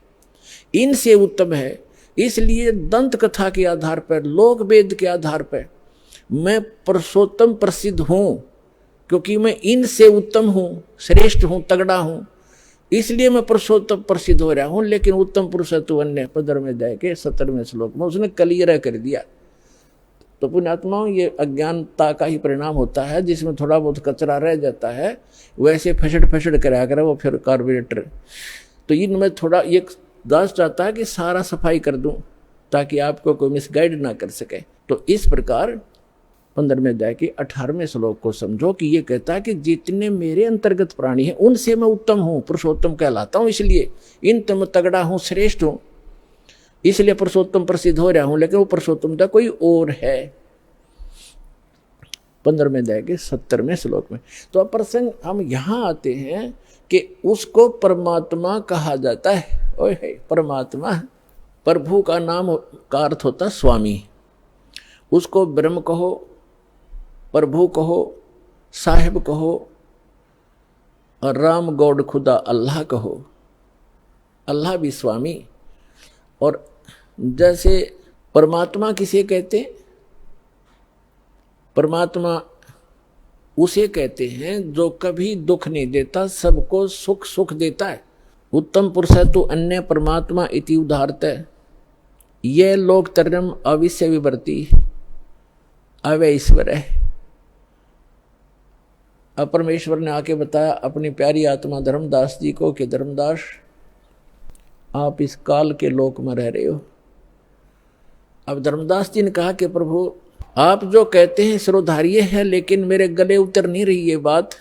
Speaker 2: इनसे उत्तम है। इसलिए दंत कथा के आधार पर, लोक वेद के आधार पर मैं पुरुषोत्तम प्रसिद्ध हूं, क्योंकि मैं इनसे उत्तम हूं, श्रेष्ठ हूं, तगड़ा हूं, इसलिए मैं पुरुषोत्तम प्रसिद्ध हो रहा हूं। लेकिन उत्तम पुरुष तो अन्य 15वें अध्याय के 17वें श्लोक में उसने क्लियर कर दिया। तो पुण्यात्माओं, ये अज्ञानता का ही परिणाम होता है, जिसमें थोड़ा बहुत कचरा रह जाता है, वैसे फसड़ कराया करे वो फिर कार्बोरेटर। तो इनमें थोड़ा ये दास चाहता है कि सारा सफाई कर दूं ताकि आपको कोई मिसगाइड ना कर सके। तो इस प्रकार 15वें अध्याय के 18वें श्लोक को समझो कि ये कहता है कि जितने मेरे अंतर्गत प्राणी हैं उनसे मैं उत्तम हूं, पुरुषोत्तम कहलाता हूं, इसलिए इन तम तगड़ा हूं, श्रेष्ठ हूं, इसलिए पुरुषोत्तम प्रसिद्ध हो रहा हूं। लेकिन वो पुरुषोत्तमता कोई और है। 15वें अध्याय के 17वें श्लोक में तो अब प्रसंग हम यहां आते हैं कि उसको परमात्मा कहा जाता है। ओए परमात्मा, प्रभु का नाम का अर्थ होता है स्वामी। उसको ब्रह्म कहो, प्रभु कहो, साहिब कहो और राम गॉड खुदा अल्लाह कहो। अल्लाह भी स्वामी। और जैसे परमात्मा किसे कहते हैं? परमात्मा उसे कहते हैं जो कभी दुख नहीं देता, सबको सुख सुख देता है। उत्तम पुरुष है तो अन्य परमात्मा इति उदाहरत है। यह लोक तरम अविश्य विवर्ती अवय ईश्वर है। अब परमेश्वर ने आके बताया अपनी प्यारी आत्मा धर्मदास जी को कि धर्मदास, आप इस काल के लोक में रह रहे हो। अब धर्मदास जी ने कहा कि प्रभु, आप जो कहते हैं सिरोधार्य है, लेकिन मेरे गले उतर नहीं रही ये बात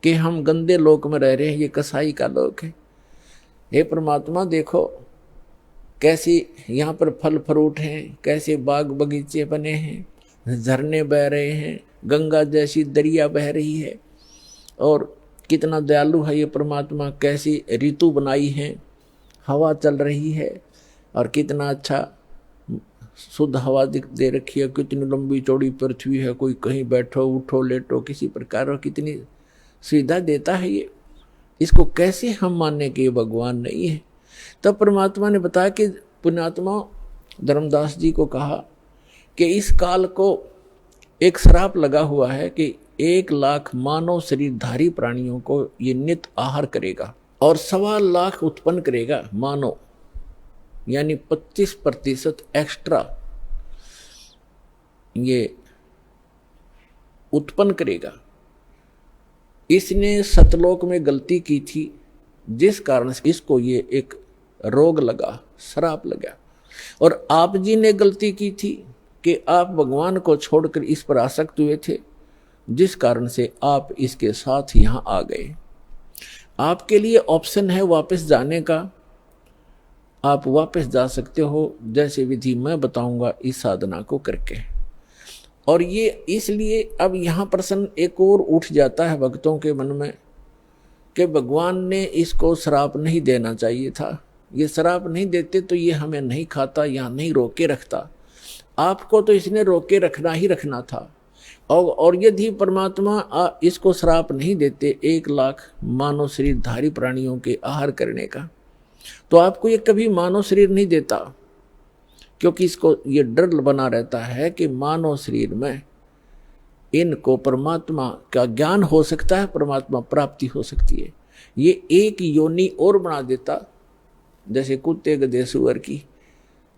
Speaker 2: कि हम गंदे लोक में रह रहे हैं, ये कसाई का लोक है। हे परमात्मा, देखो कैसी यहाँ पर फल फ्रूट हैं, कैसे बाग बगीचे बने हैं, झरने बह रहे हैं, गंगा जैसी दरिया बह रही है, और कितना दयालु है ये परमात्मा, कैसी ऋतु बनाई है, हवा चल रही है और कितना अच्छा शुद्ध हवा दे रखी है, कितनी लंबी चौड़ी पृथ्वी है, कोई कहीं बैठो उठो लेटो किसी प्रकार, और कितनी सुविधा देता है ये। इसको कैसे हम मानने कि ये भगवान नहीं है? तब परमात्मा ने बताया कि पुण्यात्मा धर्मदास जी को कहा कि इस काल को एक श्राप लगा हुआ है कि 1 लाख मानव शरीरधारी प्राणियों को ये नित्य आहार करेगा और 1.25 लाख उत्पन्न करेगा मानव, यानी 25% एक्स्ट्रा ये उत्पन्न करेगा। इसने सतलोक में गलती की थी, जिस कारण से इसको ये एक रोग लगा, श्राप लगा। और आप जी ने गलती की थी कि आप भगवान को छोड़कर इस पर आसक्त हुए थे, जिस कारण से आप इसके साथ यहां आ गए। आपके लिए ऑप्शन है वापस जाने का, आप वापस जा सकते हो, जैसे विधि मैं बताऊंगा इस साधना को करके। और ये इसलिए अब यहाँ प्रश्न एक और उठ जाता है भक्तों के मन में कि भगवान ने इसको श्राप नहीं देना चाहिए था। ये श्राप नहीं देते तो ये हमें नहीं खाता, यहाँ नहीं रोके रखता। आपको तो इसने रोके रखना ही रखना था। और यदि परमात्मा इसको श्राप नहीं देते 1 लाख मानव शरीरधारी प्राणियों के आहार करने का, तो आपको ये कभी मानव शरीर नहीं देता, क्योंकि इसको ये डर बना रहता है कि मानव शरीर में इनको परमात्मा का ज्ञान हो सकता है, परमात्मा प्राप्ति हो सकती है। ये एक योनि और बना देता, जैसे कुत्ते गधे सुअर की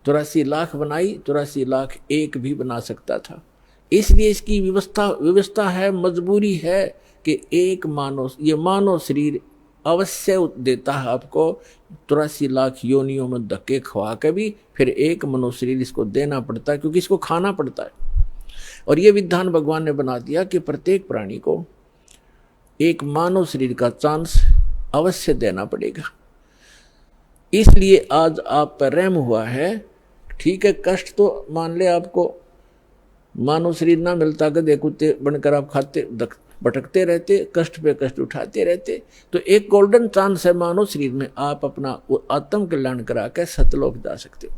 Speaker 2: 84 लाख बनाई, 84 लाख एक भी बना सकता था। इसलिए इसकी व्यवस्था है, मजबूरी है कि एक ये मानव शरीर अवश्य देता है आपको। 83 लाख योनियों में धक्के खवा के भी फिर एक मनुष्य शरीर इसको देना पड़ता है, क्योंकि इसको खाना पड़ता है। और ये विधान भगवान ने बना दिया कि प्रत्येक प्राणी को एक मानव शरीर का चांस अवश्य देना पड़ेगा। इसलिए आज आप पर रहम हुआ है। ठीक है, कष्ट तो मान ले आपको मानव शरीर ना मिलता, गधे कुत्ते बनकर आप खाते भटकते रहते, कष्ट पे कष्ट उठाते रहते, तो एक गोल्डन चांस है मानव शरीर में, आप अपना आत्म कल्याण करा के सतलोक जा सकते हो।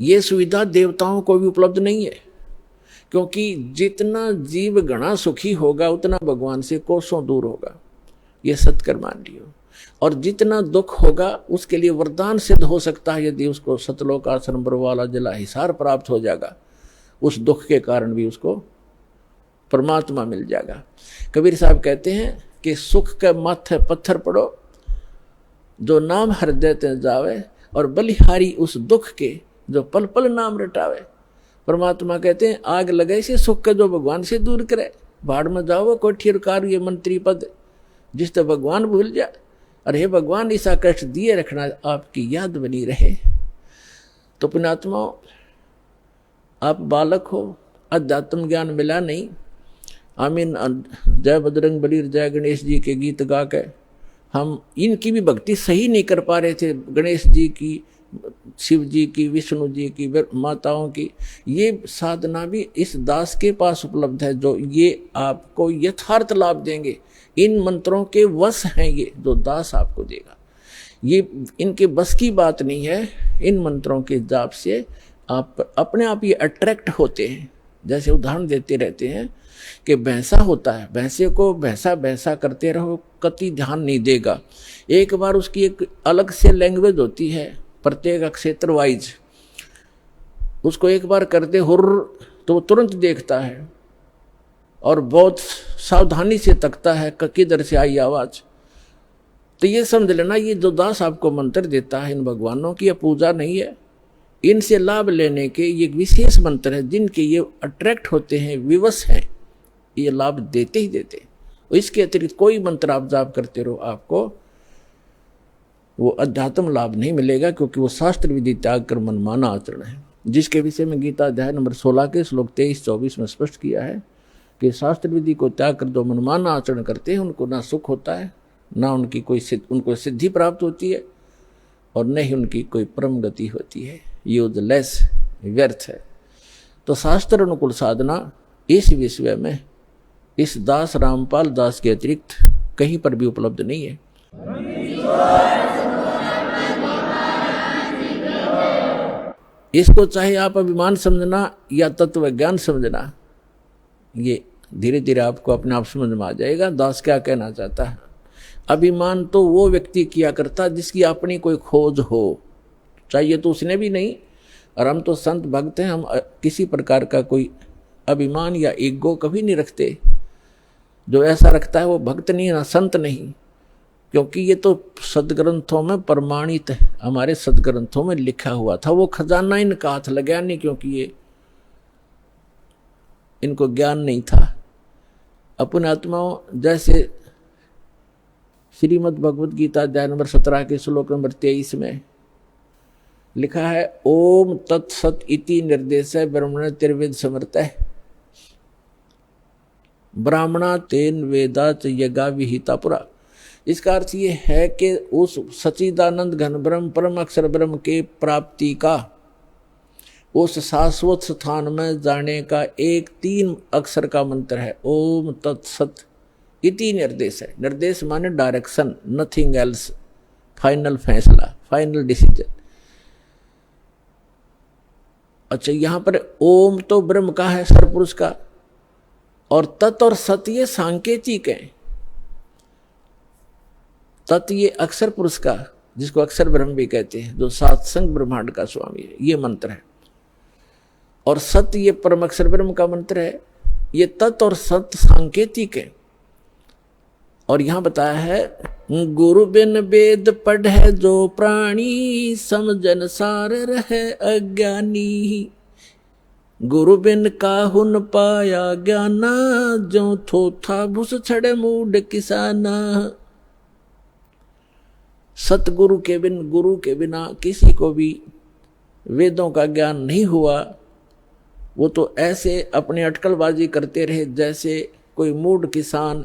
Speaker 2: ये सुविधा देवताओं को भी उपलब्ध नहीं है, क्योंकि जितना जीव घना सुखी होगा उतना भगवान से कोसों दूर होगा, ये सत्कर मान लियो। और जितना दुख होगा उसके लिए वरदान सिद्ध हो सकता है, यदि उसको सतलोक आश्रम वाला जिला हिसार प्राप्त हो जाएगा, उस दुख के कारण भी उसको परमात्मा मिल जाएगा। कबीर साहब कहते हैं कि सुख के माथे पत्थर पड़ो, जो नाम हृदय ते जावे, और बलिहारी उस दुख के जो पल पल नाम रटावे। परमात्मा कहते हैं आग लगे से सुख के जो भगवान से दूर करे, भाड़ में जाओ कोठी कार ये मंत्री पद, जिस तो भगवान भूल जाए। अरे हे भगवान, ऐसा कष्ट दिए रखना, आपकी याद बनी रहे। तो पुण्यात्मा, आप बालक हो, अध्यात्म ज्ञान मिला नहीं। आमीन जय बजरंग बली जय गणेश जी के गीत गा के हम इनकी भी भक्ति सही नहीं कर पा रहे थे, गणेश जी की, शिव जी की, विष्णु जी की, माताओं की। ये साधना भी इस दास के पास उपलब्ध है, जो ये आपको यथार्थ लाभ देंगे। इन मंत्रों के वश हैं ये, जो दास आपको देगा। ये इनके बस की बात नहीं है। इन मंत्रों के जाप से आप अपने आप ये अट्रैक्ट होते हैं। जैसे उदाहरण देते रहते हैं कि भैंसा होता है, भैंसे को भैंसा भैंसा करते रहो, कति ध्यान नहीं देगा। एक बार उसकी एक अलग से लैंग्वेज होती है, प्रत्येक क्षेत्र वाइज। उसको एक बार करते हुर्र तो वो तुरंत देखता है और बहुत सावधानी से तकता है किधर से आई आवाज। तो ये समझ लेना, ये जो दास आपको मंत्र देता है इन भगवानों की, यह पूजा नहीं है। इनसे लाभ लेने के ये विशेष मंत्र है, जिनके ये अट्रैक्ट होते हैं, विवश हैं, ये लाभ देते ही देते। इसके अतिरिक्त कोई मंत्र आप जाप करते रहो, आपको वो अध्यात्म लाभ नहीं मिलेगा, क्योंकि वो शास्त्र विधि त्याग कर मनमाना आचरण है, जिसके विषय में गीता अध्याय नंबर 16 के श्लोक 23-24 में स्पष्ट किया है कि शास्त्र विधि को त्याग कर जो मनमाना आचरण करते हैं उनको ना सुख होता है, ना उनकी कोई उनको सिद्धि प्राप्त होती है, और न ही उनकी कोई परम गति होती है। यूजलेस, व्यर्थ है। तो शास्त्र अनुकूल साधना इस विषय में इस दास रामपाल दास के अतिरिक्त कहीं पर भी उपलब्ध नहीं है। इसको चाहे आप अभिमान समझना या तत्व ज्ञान समझना, ये धीरे धीरे आपको अपने आप समझ में आ जाएगा। दास क्या कहना चाहता है। अभिमान तो वो व्यक्ति किया करता जिसकी अपनी कोई खोज हो, चाहिए तो उसने भी नहीं। और हम तो संत भक्त हैं, हम किसी प्रकार का कोई अभिमान या ईगो कभी नहीं रखते। जो ऐसा रखता है वो भक्त नहीं, ना संत नहीं, क्योंकि ये तो सदग्रंथों में प्रमाणित है, हमारे सदग्रंथों में लिखा हुआ था। वो खजाना इनका हाथ लगा नहीं, क्योंकि ये इनको ज्ञान नहीं था। अपने आत्माओं, जैसे श्रीमद् भगवद गीता अध्याय नंबर 17 के श्लोक नंबर 23 में लिखा है, ओम तत्सत इति निर्देश ब्रह्मण त्रिवेद समर्थ ब्राह्मणा तेन वेदाच यज्ञा विहिता पुरा। इसका अर्थ ये है कि उस सच्चिदानंद घन ब्रह्म परम अक्षर ब्रह्म के प्राप्ति का, उस शाश्वत स्थान में जाने का एक 3 अक्षर का मंत्र है, ओम तत्सत इति निर्देश है। निर्देश माने डायरेक्शन, नथिंग एल्स, फाइनल फैसला, फाइनल डिसीजन। अच्छा, यहां पर ओम तो ब्रह्म का है, सरपुरुष का, और तत् और सत ये सांकेतिक है। तत् ये अक्षर पुरुष का, जिसको अक्षर ब्रह्म भी कहते हैं, जो सात्संग ब्रह्मांड का स्वामी है, ये मंत्र है। और सत्य ये परम अक्षर ब्रह्म का मंत्र है। ये तत् और सत्य सांकेतिक है। और यहां बताया है, गुरु बिन वेद पढ़े जो प्राणी, समझन सार रहे अज्ञानी। गुरु बिन काहुन पाया ज्ञाना, जो थोथा भूस छड़े मूड किसाना। सतगुरु के बिन, गुरु के बिना किसी को भी वेदों का ज्ञान नहीं हुआ। वो तो ऐसे अपने अटकलबाजी करते रहे जैसे कोई मूढ़ किसान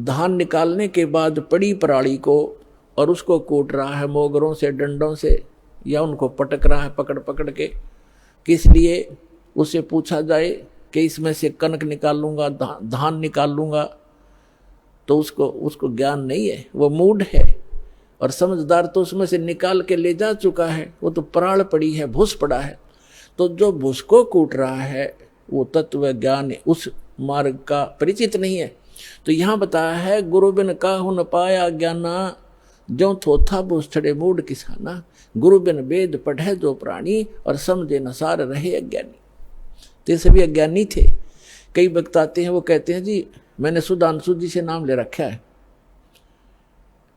Speaker 2: धान निकालने के बाद पड़ी पराली को और उसको कूट रहा है मोगरों से, डंडों से, या उनको पटक रहा है पकड़ पकड़ के। किस लिए? उससे पूछा जाए कि इसमें से कनक निकाल लूंगा, धान निकाल लूंगा, तो उसको ज्ञान नहीं है, वो मूढ़ है। और समझदार तो उसमें से निकाल के ले जा चुका है, वो तो पराल पड़ी है, भूस पड़ा है। तो जो भूस को कूट रहा है वो तत्व ज्ञान उस मार्ग का परिचित नहीं है। तो यहाँ बताया है, गुरु बिन काहु न पाया ज्ञाना, ज्यों थोथा भूस छड़े मूढ़ किसाना। गुरु बिन वेद पढ़े जो प्राणी, और समझे न सार रहे अज्ञानी। तो ये सभी अज्ञानी थे। कई वक्त आते हैं, वो कहते हैं जी मैंने सुधांशु जी से नाम ले रखा है,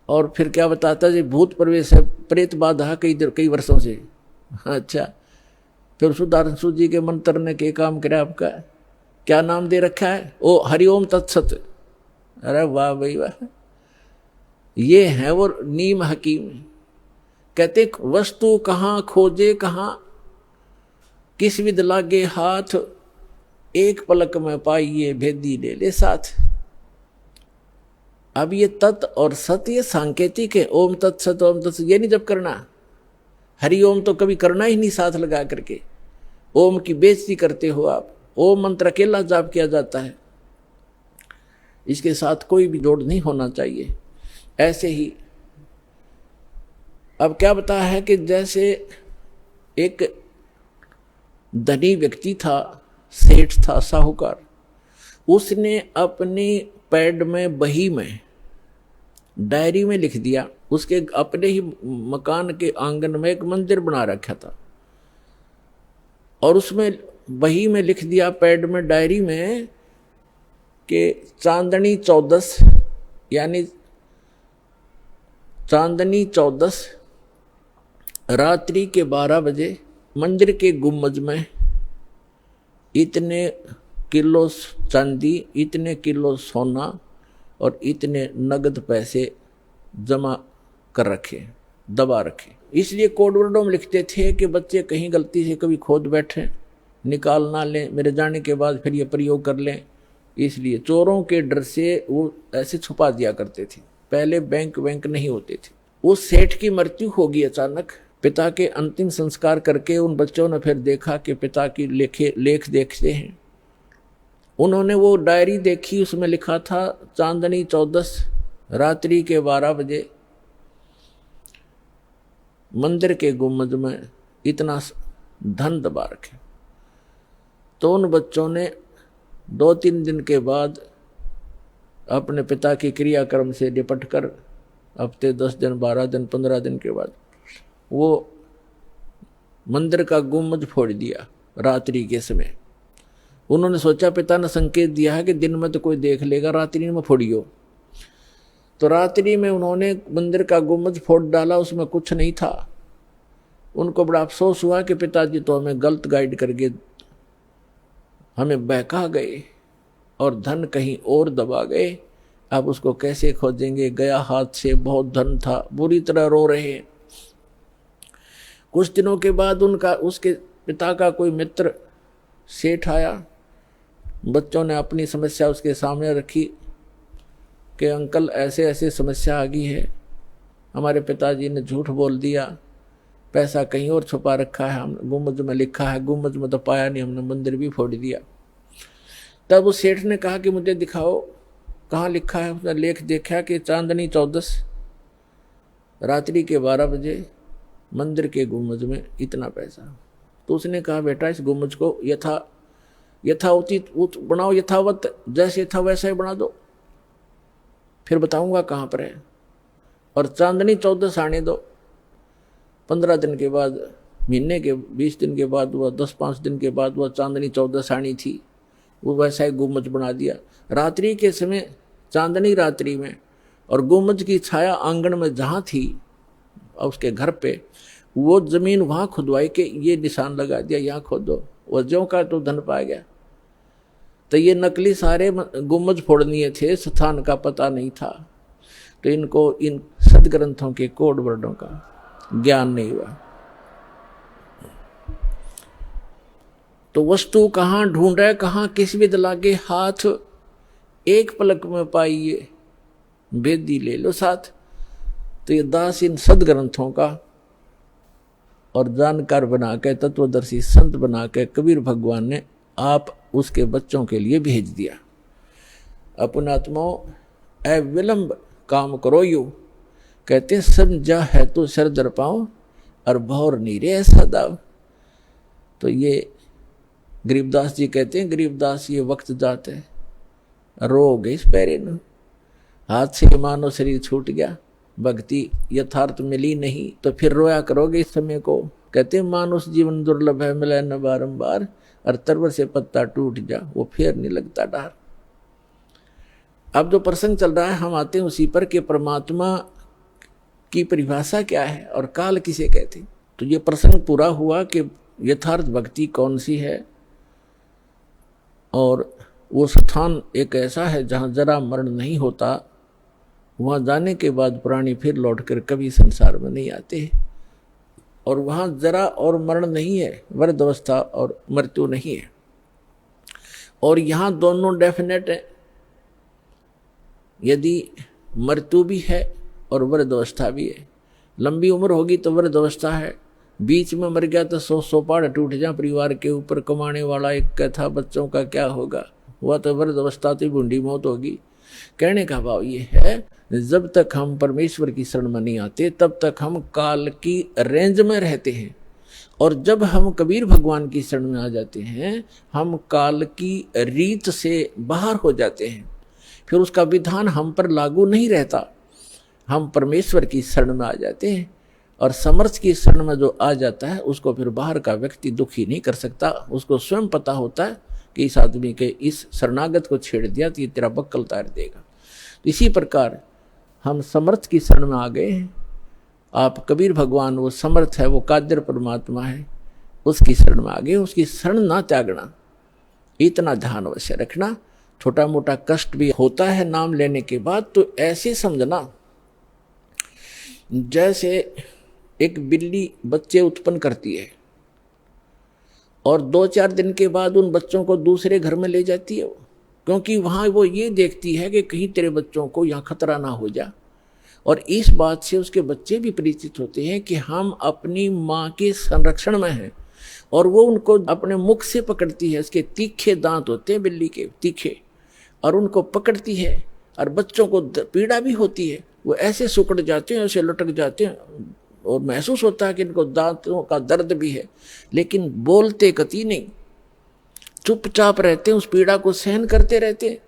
Speaker 2: और फिर क्या बताता जी भूत प्रवेश है, प्रेत बाधा कई वर्षों से। अच्छा, फिर सुधांशु जी के मंत्र ने के काम करे आपका, क्या नाम दे रखा है? ओ हरिओम तत्सत। अरे वाह भाई वाह, ये है वो नीम हकीम। कहते वस्तु कहाँ खोजे कहाँ, किस विद लागे हाथ, एक पलक में पाइए भेदी ले ले साथ। अब ये तत् और सत ये सांकेतिक है। ओम तत्सत ओम तत्सत ये नहीं जब करना, हरि ओम तो कभी करना ही नहीं साथ लगा करके। ओम की बेइज्जती करते हो आप। ओम मंत्र अकेला जाप किया जाता है, इसके साथ कोई भी जोड़ नहीं होना चाहिए। ऐसे ही अब क्या बताया है कि जैसे एक धनी व्यक्ति था, सेठ था, साहूकार, उसने अपनी पैड में, बही में, डायरी में लिख दिया, उसके अपने ही मकान के आंगन में एक मंदिर बना रखा था, और उसमें बही में लिख दिया, पैड में, डायरी में, कि चांदनी 14, यानी चांदनी 14 रात्रि के 12 बजे मंदिर के गुम्बज में इतने किलो चांदी, इतने किलो सोना और इतने नगद पैसे जमा कर रखे, दबा रखे। इसलिए कोड वर्डों में लिखते थे कि बच्चे कहीं गलती से कभी खोद बैठे, निकाल ना लें, मेरे जाने के बाद फिर ये प्रयोग कर लें। इसलिए चोरों के डर से वो ऐसे छुपा दिया करते थे। पहले बैंक नहीं होते थे। उस सेठ की मृत्यु होगी अचानक। पिता के अंतिम संस्कार करके उन बच्चों ने फिर देखा कि पिता की लेख देखते हैं। उन्होंने वो डायरी देखी, उसमें लिखा था चांदनी 14 रात्रि के 12 बजे मंदिर के गुम्बद में इतना धन दबा रखे। तो उन बच्चों ने 2-3 दिन के बाद अपने पिता की क्रियाक्रम से निपट कर हफ्ते 10 दिन, 12 दिन, 15 दिन के बाद वो मंदिर का गुम्बद फोड़ दिया रात्रि के समय। उन्होंने सोचा, पिता ने संकेत दिया है कि दिन में तो कोई देख लेगा, रात्रि में फोड़ियो। तो रात्रि में उन्होंने मंदिर का गुम्बद फोड़ डाला, उसमें कुछ नहीं था। उनको बड़ा अफसोस हुआ कि पिताजी तो हमें गलत गाइड करके हमें बहका गए और धन कहीं और दबा गए। अब उसको कैसे खोजेंगे, गया हाथ से, बहुत धन था। बुरी तरह रो रहे हैं। कुछ दिनों के बाद उसके पिता का कोई मित्र सेठ आया। बच्चों ने अपनी समस्या उसके सामने रखी कि अंकल ऐसे ऐसे समस्या आ गई है, हमारे पिताजी ने झूठ बोल दिया, पैसा कहीं और छुपा रखा है, हम गुम्बद में लिखा है, गुम्बद में तो पाया नहीं, हमने मंदिर भी फोड़ दिया। तब उस सेठ ने कहा कि मुझे दिखाओ कहाँ लिखा है। उसने लेख देखा कि चांदनी 14 रात्रि के 12 बजे मंदिर के गुम्बद में इतना पैसा। तो उसने कहा, बेटा इस गुम्बद को यथावत बनाओ, यथावत जैसे था वैसा ही बना दो, फिर बताऊंगा कहाँ पर है। और चांदनी 14 आने दो। 15 दिन के बाद, महीने के 20 दिन के बाद, वह 10-5 दिन के बाद वह चांदनी 14 आनी थी, वो वैसा ही गुम्बद बना दिया। रात्रि के समय, चांदनी रात्रि में, और गुम्बद की छाया आंगन में जहाँ थी उसके घर पे, वो जमीन वहाँ खुदवाई के ये निशान लगा दिया, यहाँ खोदो। वो ज्यों का तो धन पा गया। तो ये नकली सारे गुम्बद फोड़नीय थे, स्थान का पता नहीं था। तो इनको इन सदग्रंथों के कोड वर्डों का ज्ञान नहीं हुआ। तो वस्तु कहाँ ढूंढे, कहाँ किस विद लागे हाथ, एक पलक में पाइए बेदी ले लो साथ। तो ये दास इन सदग्रंथों का और जानकार बना के, तत्वदर्शी संत बना के कबीर भगवान ने आप उसके बच्चों के लिए भेज दिया। अपनात्माओं अविलंब काम करो यू, कहते समझा है तो सर दर पाओ और भौर नीरे ऐसा दाव। तो ये गरीबदास जी कहते हैं, गरीबदास ये वक्त जाते रो गए इस पैरे न, हाथ से मानो शरीर छूट गया, भक्ति यथार्थ मिली नहीं, तो फिर रोया करोगे इस समय को। कहते हैं मानुष जीवन दुर्लभ है, मिले न बारंबार, और तरवर से पत्ता टूट जा वो फिर नहीं लगता डार। अब जो प्रसंग चल रहा है हम आते हैं उसी पर कि परमात्मा की परिभाषा क्या है और काल किसे कहते हैं। तो ये प्रसंग पूरा हुआ कि यथार्थ भक्ति कौन सी है, और वो स्थान एक ऐसा है जहाँ जरा मरण नहीं होता। वहाँ जाने के बाद प्राणी फिर लौटकर कभी संसार में नहीं आते, और वहाँ जरा और मरण नहीं है, वृद्ध अवस्था और मृत्यु नहीं है। और यहाँ दोनों डेफिनेट है, यदि मृत्यु भी है और वृद्ध अवस्था भी है। लंबी उम्र होगी तो वृद्ध अवस्था है, बीच में मर गया तो 100 पहाड़ टूट जा परिवार के ऊपर, कमाने वाला एक था बच्चों का क्या होगा, हुआ तो वृद्ध अवस्था तो बूढ़ी मौत होगी। कहने का भाव ये है, जब तक हम परमेश्वर की शरण में नहीं आते तब तक हम काल की रेंज में रहते हैं, और जब हम कबीर भगवान की शरण में आ जाते हैं हम काल की रीत से बाहर हो जाते हैं। फिर उसका विधान हम पर लागू नहीं रहता, हम परमेश्वर की शरण में आ जाते हैं। और समर्थ की शरण में जो आ जाता है उसको फिर बाहर का व्यक्ति दुखी नहीं कर सकता, उसको स्वयं पता होता है कि इस आदमी के इस शरणागत को छेड़ दिया तो ये तेरा बक्कल उतार देगा। तो इसी प्रकार हम समर्थ की शरण में आ गए हैं। आप कबीर भगवान वो समर्थ है, वो कादिर परमात्मा है, उसकी शरण में आ गए। उसकी शरण ना त्यागना, इतना ध्यान अवश्य रखना। छोटा मोटा कष्ट भी होता है नाम लेने के बाद, तो ऐसे समझना जैसे एक बिल्ली बच्चे उत्पन्न करती है और 2-4 दिन के बाद उन बच्चों को दूसरे घर में ले जाती है, क्योंकि वहाँ वो ये देखती है कि कहीं तेरे बच्चों को यहाँ खतरा ना हो जा। और इस बात से उसके बच्चे भी परिचित होते हैं कि हम अपनी माँ के संरक्षण में हैं, और वो उनको अपने मुख से पकड़ती है। उसके तीखे दांत होते हैं बिल्ली के, तीखे, और उनको पकड़ती है। और बच्चों को पीड़ा भी होती है, वो ऐसे सुकड़ जाते हैं, ऐसे लटक जाते हैं, और महसूस होता है कि इनको दांतों का दर्द भी है, लेकिन बोलते कति नहीं, चुपचाप रहते हैं, उस पीड़ा को सहन करते रहते हैं,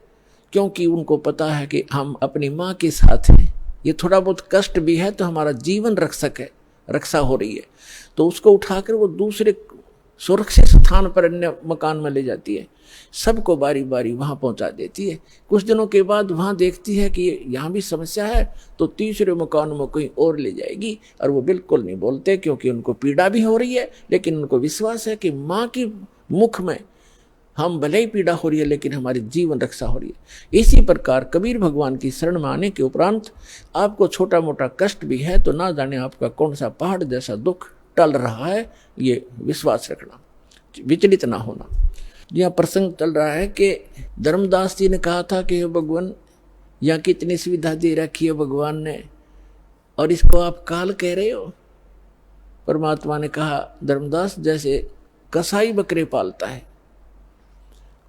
Speaker 2: क्योंकि उनको पता है कि हम अपनी माँ के साथ हैं। ये थोड़ा बहुत कष्ट भी है तो हमारा जीवन रक्षक है, रक्षा हो रही है। तो उसको उठाकर वो दूसरे सुरक्षित स्थान पर अन्य मकान में ले जाती है, सबको बारी बारी वहाँ पहुँचा देती है। कुछ दिनों के बाद वहाँ देखती है कि यहाँ भी समस्या है, तो तीसरे मकान में कहीं और ले जाएगी। और वो बिल्कुल नहीं बोलते, क्योंकि उनको पीड़ा भी हो रही है, लेकिन उनको विश्वास है कि माँ की मुख में हम भले ही पीड़ा हो रही है लेकिन हमारी जीवन रक्षा हो रही है। इसी प्रकार कबीर भगवान की शरण में आने के उपरांत आपको छोटा मोटा कष्ट भी है तो ना जाने आपका कौन सा पहाड़ जैसा दुख टल रहा है, ये विश्वास रखना, विचलित ना होना। यहाँ प्रसंग चल रहा है कि धर्मदास जी ने कहा था कि भगवान यहाँ कितनी सुविधा दे रखी है भगवान ने, और इसको आप काल कह रहे हो। परमात्मा ने कहा, धर्मदास जैसे कसाई बकरे पालता है,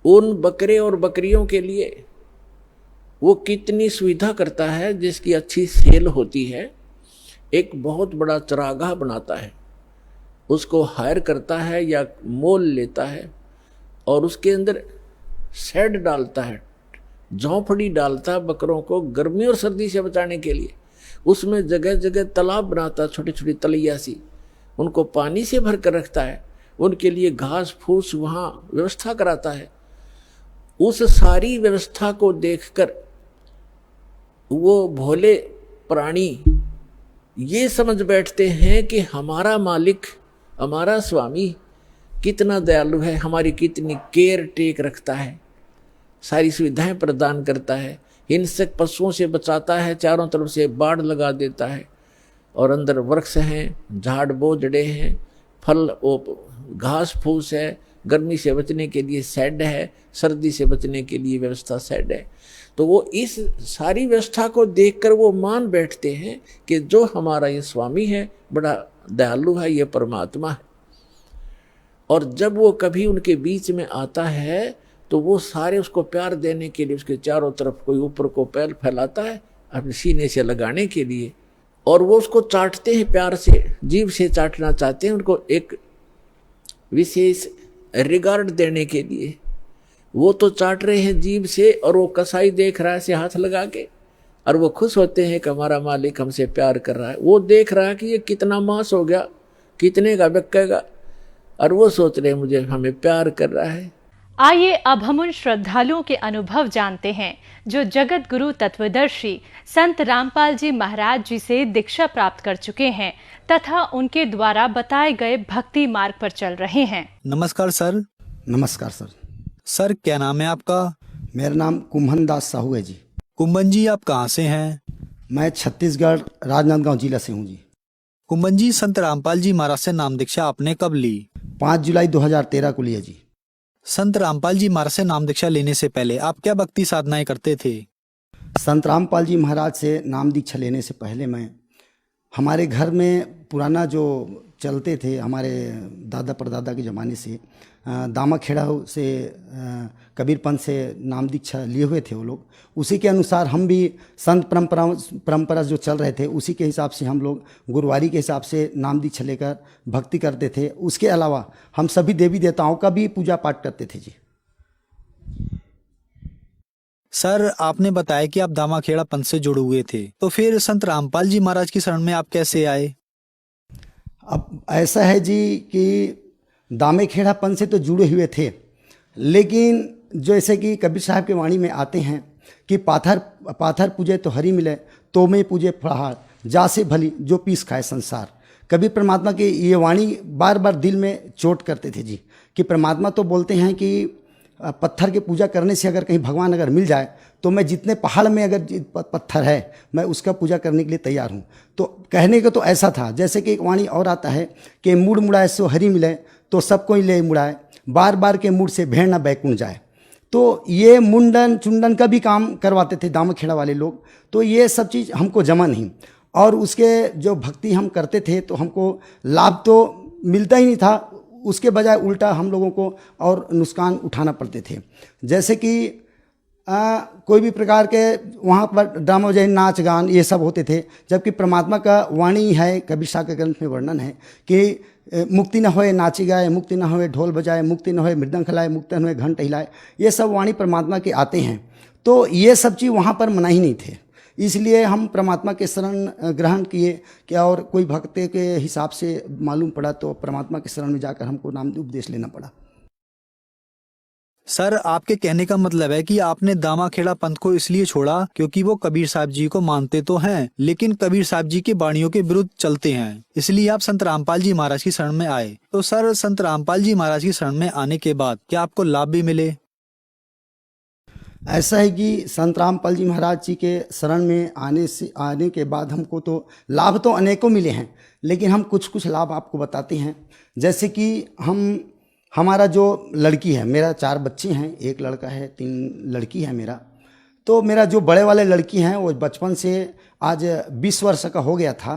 Speaker 2: उन बकरे और बकरियों के लिए वो कितनी सुविधा करता है, जिसकी अच्छी सेल होती है। एक बहुत बड़ा चरागाह बनाता है, उसको हायर करता है या मोल लेता है, और उसके अंदर शेड डालता है, झोंपड़ी डालता है बकरों को गर्मी और सर्दी से बचाने के लिए। उसमें जगह जगह तालाब बनाता है, छोटी छोटी तलैया सी, उनको पानी से भर कर रखता है, उनके लिए घास फूस वहाँ व्यवस्था कराता है। उस सारी व्यवस्था को देखकर वो भोले प्राणी ये समझ बैठते हैं कि हमारा मालिक, हमारा स्वामी कितना दयालु है, हमारी कितनी केयर टेक रखता है, सारी सुविधाएं प्रदान करता है, हिंसक पशुओं से बचाता है, चारों तरफ से बाड़ लगा देता है, और अंदर वृक्ष हैं, झाड़ बोझड़े हैं, फल घास फूस है, गर्मी से बचने के लिए शेड है, सर्दी से बचने के लिए व्यवस्था शेड है। तो वो इस सारी व्यवस्था को देखकर वो मान बैठते हैं कि जो हमारा ये स्वामी है बड़ा दयालु है, ये परमात्मा है। और जब वो कभी उनके बीच में आता है तो वो सारे उसको प्यार देने के लिए उसके चारों तरफ कोई ऊपर को पैर फैलाता है अपने सीने से लगाने के लिए, और वो उसको चाटते हैं प्यार से, जीभ से चाटना चाहते हैं उनको एक विशेष रिगार्ड देने के लिए। वो तो चाट रहे हैं जीभ से और वो कसाई देख रहा है से हाथ लगा के, और वो खुश होते हैं कि हमारा मालिक हमसे प्यार कर रहा है। वो देख रहा है कि ये कितना मांस हो गया, कितने का बिकेगा, और वो सोच रहे हैं मुझे हमें प्यार कर रहा है।
Speaker 3: आइए अब हम उन श्रद्धालुओं के अनुभव जानते हैं जो जगत गुरु तत्वदर्शी संत रामपाल जी महाराज जी से दीक्षा प्राप्त कर चुके हैं तथा उनके द्वारा बताए गए भक्ति मार्ग पर चल रहे हैं।
Speaker 4: नमस्कार सर।
Speaker 5: नमस्कार सर।
Speaker 4: सर क्या नाम है आपका?
Speaker 5: मेरा नाम कुम्भन दास साहू है जी।
Speaker 4: कुंभन जी आप कहाँ से हैं?
Speaker 5: मैं छत्तीसगढ़ राजनांदगांव जिला से हूँ जी।
Speaker 4: कुंभन जी, संत रामपाल जी महाराज से नाम दीक्षा आपने कब ली?
Speaker 5: 5 जुलाई 2013 को लिया जी।
Speaker 4: संत रामपाल जी महाराज से नाम दीक्षा लेने से पहले आप क्या भक्ति साधनाएं करते थे?
Speaker 5: संत रामपाल जी महाराज से नाम दीक्षा लेने से पहले मैं हमारे घर में पुराना जो चलते थे हमारे दादा परदादा के ज़माने से दामा खेड़ा से कबीरपंथ से नाम दीक्षा लिए हुए थे वो लोग। उसी के अनुसार हम भी संत परंपरा जो चल रहे थे उसी के हिसाब से हम लोग गुरुवारी के हिसाब से नाम दीक्षा लेकर भक्ति करते थे। उसके अलावा हम सभी देवी देवताओं का भी पूजा पाठ करते थे जी।
Speaker 4: सर आपने बताया कि आप दामाखेड़ा पंथ से जुड़े हुए थे, तो फिर संत रामपाल जी महाराज की शरण में आप कैसे आए?
Speaker 5: अब ऐसा है जी कि दामेखेड़ा पंथ से तो जुड़े हुए थे, लेकिन जैसे कि कबीर साहब की वाणी में आते हैं कि पाथर पूजे तो हरि मिले, तो में पूजे फड़हार, जा से भली जो पीस खाए संसार। कबीर परमात्मा की ये वाणी बार बार दिल में चोट करते थे जी, कि परमात्मा तो बोलते हैं कि पत्थर की पूजा करने से अगर कहीं भगवान अगर मिल जाए तो मैं जितने पहाड़ में अगर पत्थर है मैं उसका पूजा करने के लिए तैयार हूँ। तो कहने को तो ऐसा था, जैसे कि एक वाणी और आता है कि मुड़ मुड़ाए सो हरि मिले, तो सबको ही ले मुड़ाए, बार बार के मुड़ से भेड़ ना बैकुंठ जाए। तो ये मुंडन चुंडन का भी काम करवाते थे दामाखेड़ा वाले लोग। तो ये सब चीज़ हमको जमा नहीं, और उसके जो भक्ति हम करते थे तो हमको लाभ तो मिलता ही नहीं था, उसके बजाय उल्टा हम लोगों को और नुकसान उठाना पड़ते थे। जैसे कि कोई भी प्रकार के वहाँ पर ड्रामा जैसे नाच गान ये सब होते थे, जबकि परमात्मा का वाणी है, कबीर साहब के ग्रंथ में वर्णन है कि मुक्ति न होए नाची गाए, मुक्ति न होए ढोल बजाए, मुक्ति न होए मृदंग खिलाए, मुक्ति न होए घंट हिलाए। ये सब वाणी परमात्मा के आते हैं। तो ये सब चीज़ वहाँ पर मना ही नहीं थे, इसलिए हम परमात्मा के शरण ग्रहण किए कि और कोई भक्त के हिसाब से मालूम पड़ा तो परमात्मा के शरण में जाकर हमको नाम उपदेश लेना पड़ा।
Speaker 4: सर आपके कहने का मतलब है कि आपने दामाखेड़ा पंथ को इसलिए छोड़ा क्योंकि वो कबीर साहब जी को मानते तो हैं लेकिन कबीर साहब जी की वाणियों के विरुद्ध चलते हैं, इसलिए आप संत रामपाल जी महाराज की शरण में आए। तो सर संत रामपाल जी महाराज की शरण में आने के बाद क्या आपको लाभ भी मिले?
Speaker 5: ऐसा है कि संत रामपाल जी महाराज जी के शरण में आने के बाद हमको तो लाभ तो अनेकों मिले हैं, लेकिन हम कुछ लाभ आपको बताते हैं। जैसे कि हमारा जो लड़की है, मेरा 4 बच्चे हैं, 1 लड़का है 3 लड़की है मेरा। तो मेरा जो बड़े वाले लड़की हैं वो बचपन से आज 20 वर्ष का हो गया था,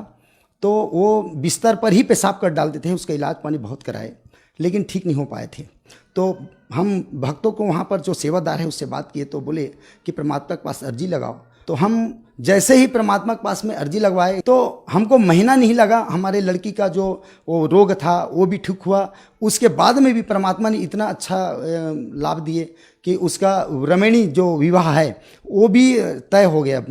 Speaker 5: तो वो बिस्तर पर ही पेशाब कर डालते थे। उसका इलाज पानी बहुत कराए लेकिन ठीक नहीं हो पाए थे। तो हम भक्तों को वहाँ पर जो सेवादार है उससे बात किए, तो बोले कि परमात्मा के पास अर्जी लगाओ। तो हम जैसे ही परमात्मा के पास में अर्जी लगवाए तो हमको महीना नहीं लगा, हमारे लड़की का जो वो रोग था वो भी ठीक हुआ। उसके बाद में भी परमात्मा ने इतना अच्छा लाभ दिए कि उसका रमणी जो विवाह है वो भी तय हो गया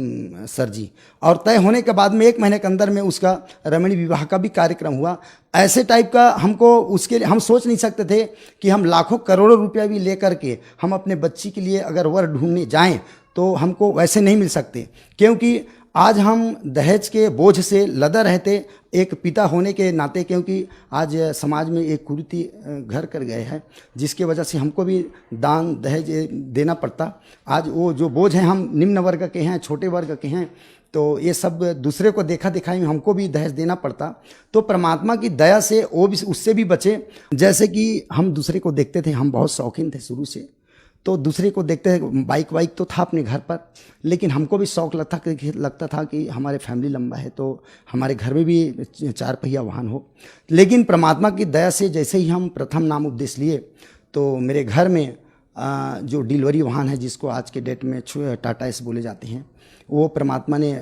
Speaker 5: सर जी। और तय होने के बाद में 1 महीने के अंदर में उसका रमणी विवाह का भी कार्यक्रम हुआ। ऐसे टाइप का हमको उसके लिए हम सोच नहीं सकते थे कि हम लाखों करोड़ों रुपया भी लेकर के हम अपने बच्ची के लिए अगर वर ढूंढने जाएं तो हमको वैसे नहीं मिल सकते, क्योंकि आज हम दहेज के बोझ से लदा रहते एक पिता होने के नाते, क्योंकि आज समाज में एक कुरीति घर कर गए हैं जिसकी वजह से हमको भी दान दहेज देना पड़ता। आज वो जो बोझ है, हम निम्न वर्ग के हैं, छोटे वर्ग के हैं, तो ये सब दूसरे को देखा दिखाई में हमको भी दहेज देना पड़ता। तो परमात्मा की दया से वो भी उससे भी बचे। जैसे कि हम दूसरे को देखते थे, हम बहुत शौकीन थे शुरू से, तो दूसरे को देखते थे, बाइक वाइक तो था अपने घर पर, लेकिन हमको भी शौक लगता था कि हमारे फैमिली लंबा है तो हमारे घर में भी 4 पहिया वाहन हो। लेकिन परमात्मा की दया से जैसे ही हम प्रथम नाम उपदेश लिए तो मेरे घर में जो डिलीवरी वाहन है, जिसको आज के डेट में टाटा एस बोले जाते हैं, वो परमात्मा ने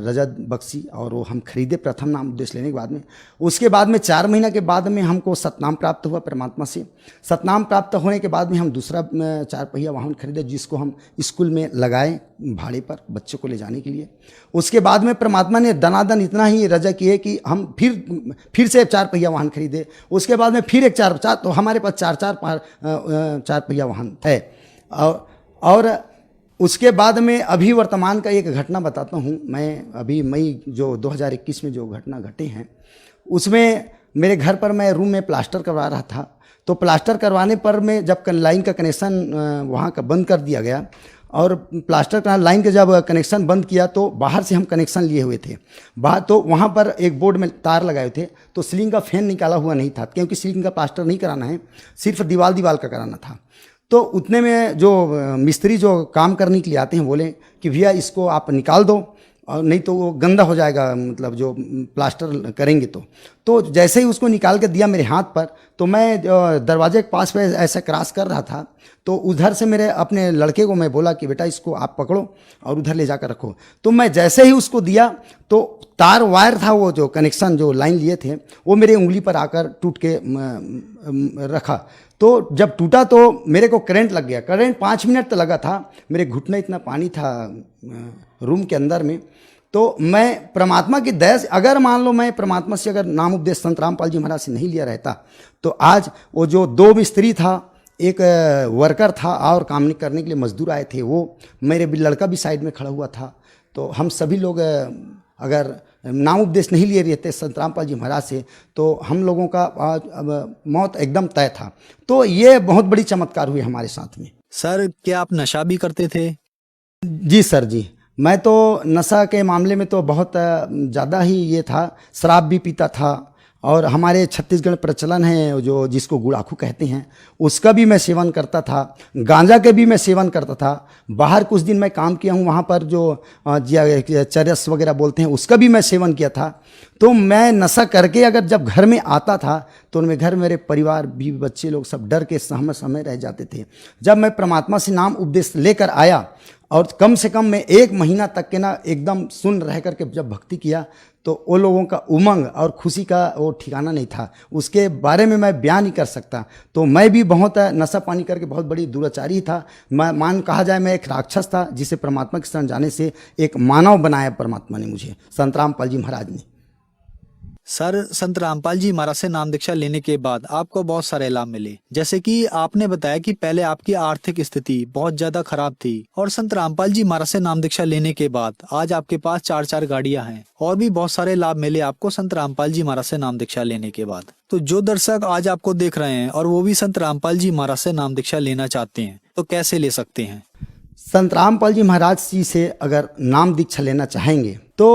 Speaker 5: रजत बख्शी और वो हम खरीदे प्रथम नाम उपदेश लेने के बाद में। उसके बाद में 4 महीना के बाद में हमको सतनाम प्राप्त हुआ परमात्मा से। सतनाम प्राप्त होने के बाद में हम दूसरा 4 पहिया वाहन खरीदे, जिसको हम स्कूल में लगाए भाड़े पर बच्चों को ले जाने के लिए। उसके बाद में परमात्मा ने दनादन इतना ही रजा किए कि हम फिर से 4 पहिया वाहन खरीदे। उसके बाद में फिर एक 4 तो हमारे पास 4 पहिया वाहन है। और उसके बाद में अभी वर्तमान का एक घटना बताता हूँ। मैं अभी मई जो 2021 में जो घटना घटे हैं, उसमें मेरे घर पर मैं रूम में प्लास्टर करवा रहा था। तो प्लास्टर करवाने पर मैं जब लाइन का कनेक्शन वहाँ का बंद कर दिया गया, और प्लास्टर का लाइन का जब कनेक्शन बंद किया तो बाहर से हम कनेक्शन लिए हुए थे बाहर, तो वहाँ पर एक बोर्ड में तार लगाए थे, तो सीलिंग का फैन निकाला हुआ नहीं था, क्योंकि सीलिंग का प्लास्टर नहीं कराना है, सिर्फ दीवार का कराना था। तो उतने में जो मिस्त्री जो काम करने के लिए आते हैं बोले कि भैया इसको आप निकाल दो, और नहीं तो वो गंदा हो जाएगा, मतलब जो प्लास्टर करेंगे तो जैसे ही उसको निकाल के दिया मेरे हाथ पर, तो मैं दरवाजे के पास पे ऐसा क्रॉस कर रहा था, तो उधर से मेरे अपने लड़के को मैं बोला कि बेटा इसको आप पकड़ो और उधर ले जाकर रखो। तो मैं जैसे ही उसको दिया तो तार वायर था, वो जो कनेक्शन जो लाइन लिए थे वो मेरे उंगली पर आकर टूट के रखा। तो जब टूटा तो मेरे को करंट लग गया। करंट 5 मिनट तो लगा था, मेरे घुटने इतना पानी था रूम के अंदर में। तो मैं परमात्मा की दया से, अगर मान लो मैं परमात्मा से अगर नाम उपदेश संत रामपाल जी महाराज से नहीं लिया रहता, तो आज वो जो 2 मिस्त्री था, एक वर्कर था और काम करने के लिए मजदूर आए थे, वो मेरे भी लड़का भी साइड में खड़ा हुआ था, तो हम सभी लोग अगर नाम उपदेश नहीं लिए रहते संत रामपाल जी महाराज से, तो हम लोगों का आज मौत एकदम तय था। तो ये बहुत बड़ी चमत्कार हुई हमारे साथ में।
Speaker 4: सर, क्या आप नशा भी करते थे?
Speaker 5: जी सर जी, मैं तो नशा के मामले में तो बहुत ज़्यादा ही ये था, शराब भी पीता था, और हमारे छत्तीसगढ़ प्रचलन है जो जिसको गुड़ाखू कहते हैं, उसका भी मैं सेवन करता था, गांजा के भी मैं सेवन करता था। बाहर कुछ दिन मैं काम किया हूँ, वहाँ पर जो चरस वगैरह बोलते हैं, उसका भी मैं सेवन किया था। तो मैं नशा करके अगर जब घर में आता था तो उनमें घर मेरे परिवार भी बच्चे लोग सब डर के सहमे रह जाते थे। जब मैं परमात्मा से नाम उपदेश लेकर आया और कम से कम मैं 1 महीना तक के ना एकदम सुन रह करके जब भक्ति किया, तो वो लोगों का उमंग और खुशी का वो ठिकाना नहीं था, उसके बारे में मैं बयान नहीं कर सकता। तो मैं भी बहुत नशा पानी करके बहुत बड़ी दुराचारी था। मैं कहा जाए मैं एक राक्षस था, जिसे परमात्मा के शरण जाने से एक मानव बनाया परमात्मा ने मुझे, संत रामपाल जी महाराज ने।
Speaker 4: सर, संत रामपाल जी महाराज से नाम दीक्षा लेने के बाद आपको बहुत सारे लाभ मिले, जैसे कि आपने बताया कि पहले आपकी आर्थिक स्थिति बहुत ज्यादा खराब थी, और संत रामपाल जी महाराज से नाम दीक्षा लेने के बाद आज आपके पास 4 गाड़ियां हैं, और भी बहुत सारे लाभ मिले आपको संत रामपाल जी महाराज से नाम दीक्षा लेने के बाद। तो जो दर्शक आज आपको देख रहे हैं और वो भी संत रामपाल जी महाराज से नाम दीक्षा लेना चाहते हैं, तो कैसे ले सकते हैं?
Speaker 5: संत रामपाल जी महाराज जी से अगर नाम दीक्षा लेना चाहेंगे तो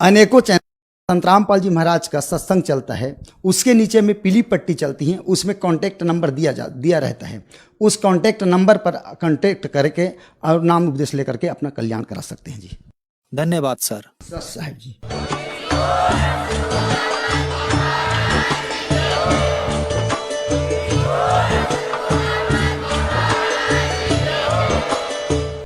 Speaker 5: अनेकों चैनल संत रामपाल जी महाराज का सत्संग चलता है, उसके नीचे में पीली पट्टी चलती है, उसमें कांटेक्ट नंबर दिया रहता है। उस कांटेक्ट नंबर पर कांटेक्ट करके और नाम उपदेश लेकर के अपना कल्याण करा सकते हैं जी।
Speaker 4: धन्यवाद सर।
Speaker 5: साहब जी।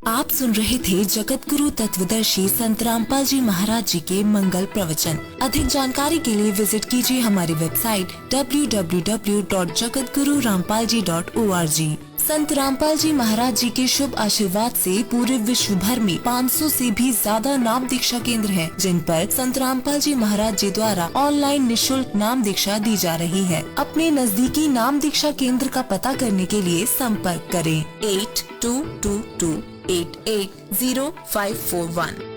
Speaker 6: आप सुन रहे थे जगत गुरु तत्वदर्शी संत रामपाल जी महाराज जी के मंगल प्रवचन। अधिक जानकारी के लिए विजिट कीजिए हमारी वेबसाइट www.jagatgururampalji.org। संत रामपाल जी महाराज जी के शुभ आशीर्वाद से पूरे विश्व भर में 500 से भी ज्यादा नाम दीक्षा केंद्र हैं, जिन पर संत रामपाल जी महाराज जी द्वारा ऑनलाइन निशुल्क नाम दीक्षा दी जा रही है। अपने नजदीकी नाम दीक्षा केंद्र का पता करने के लिए संपर्क करें 8222880541।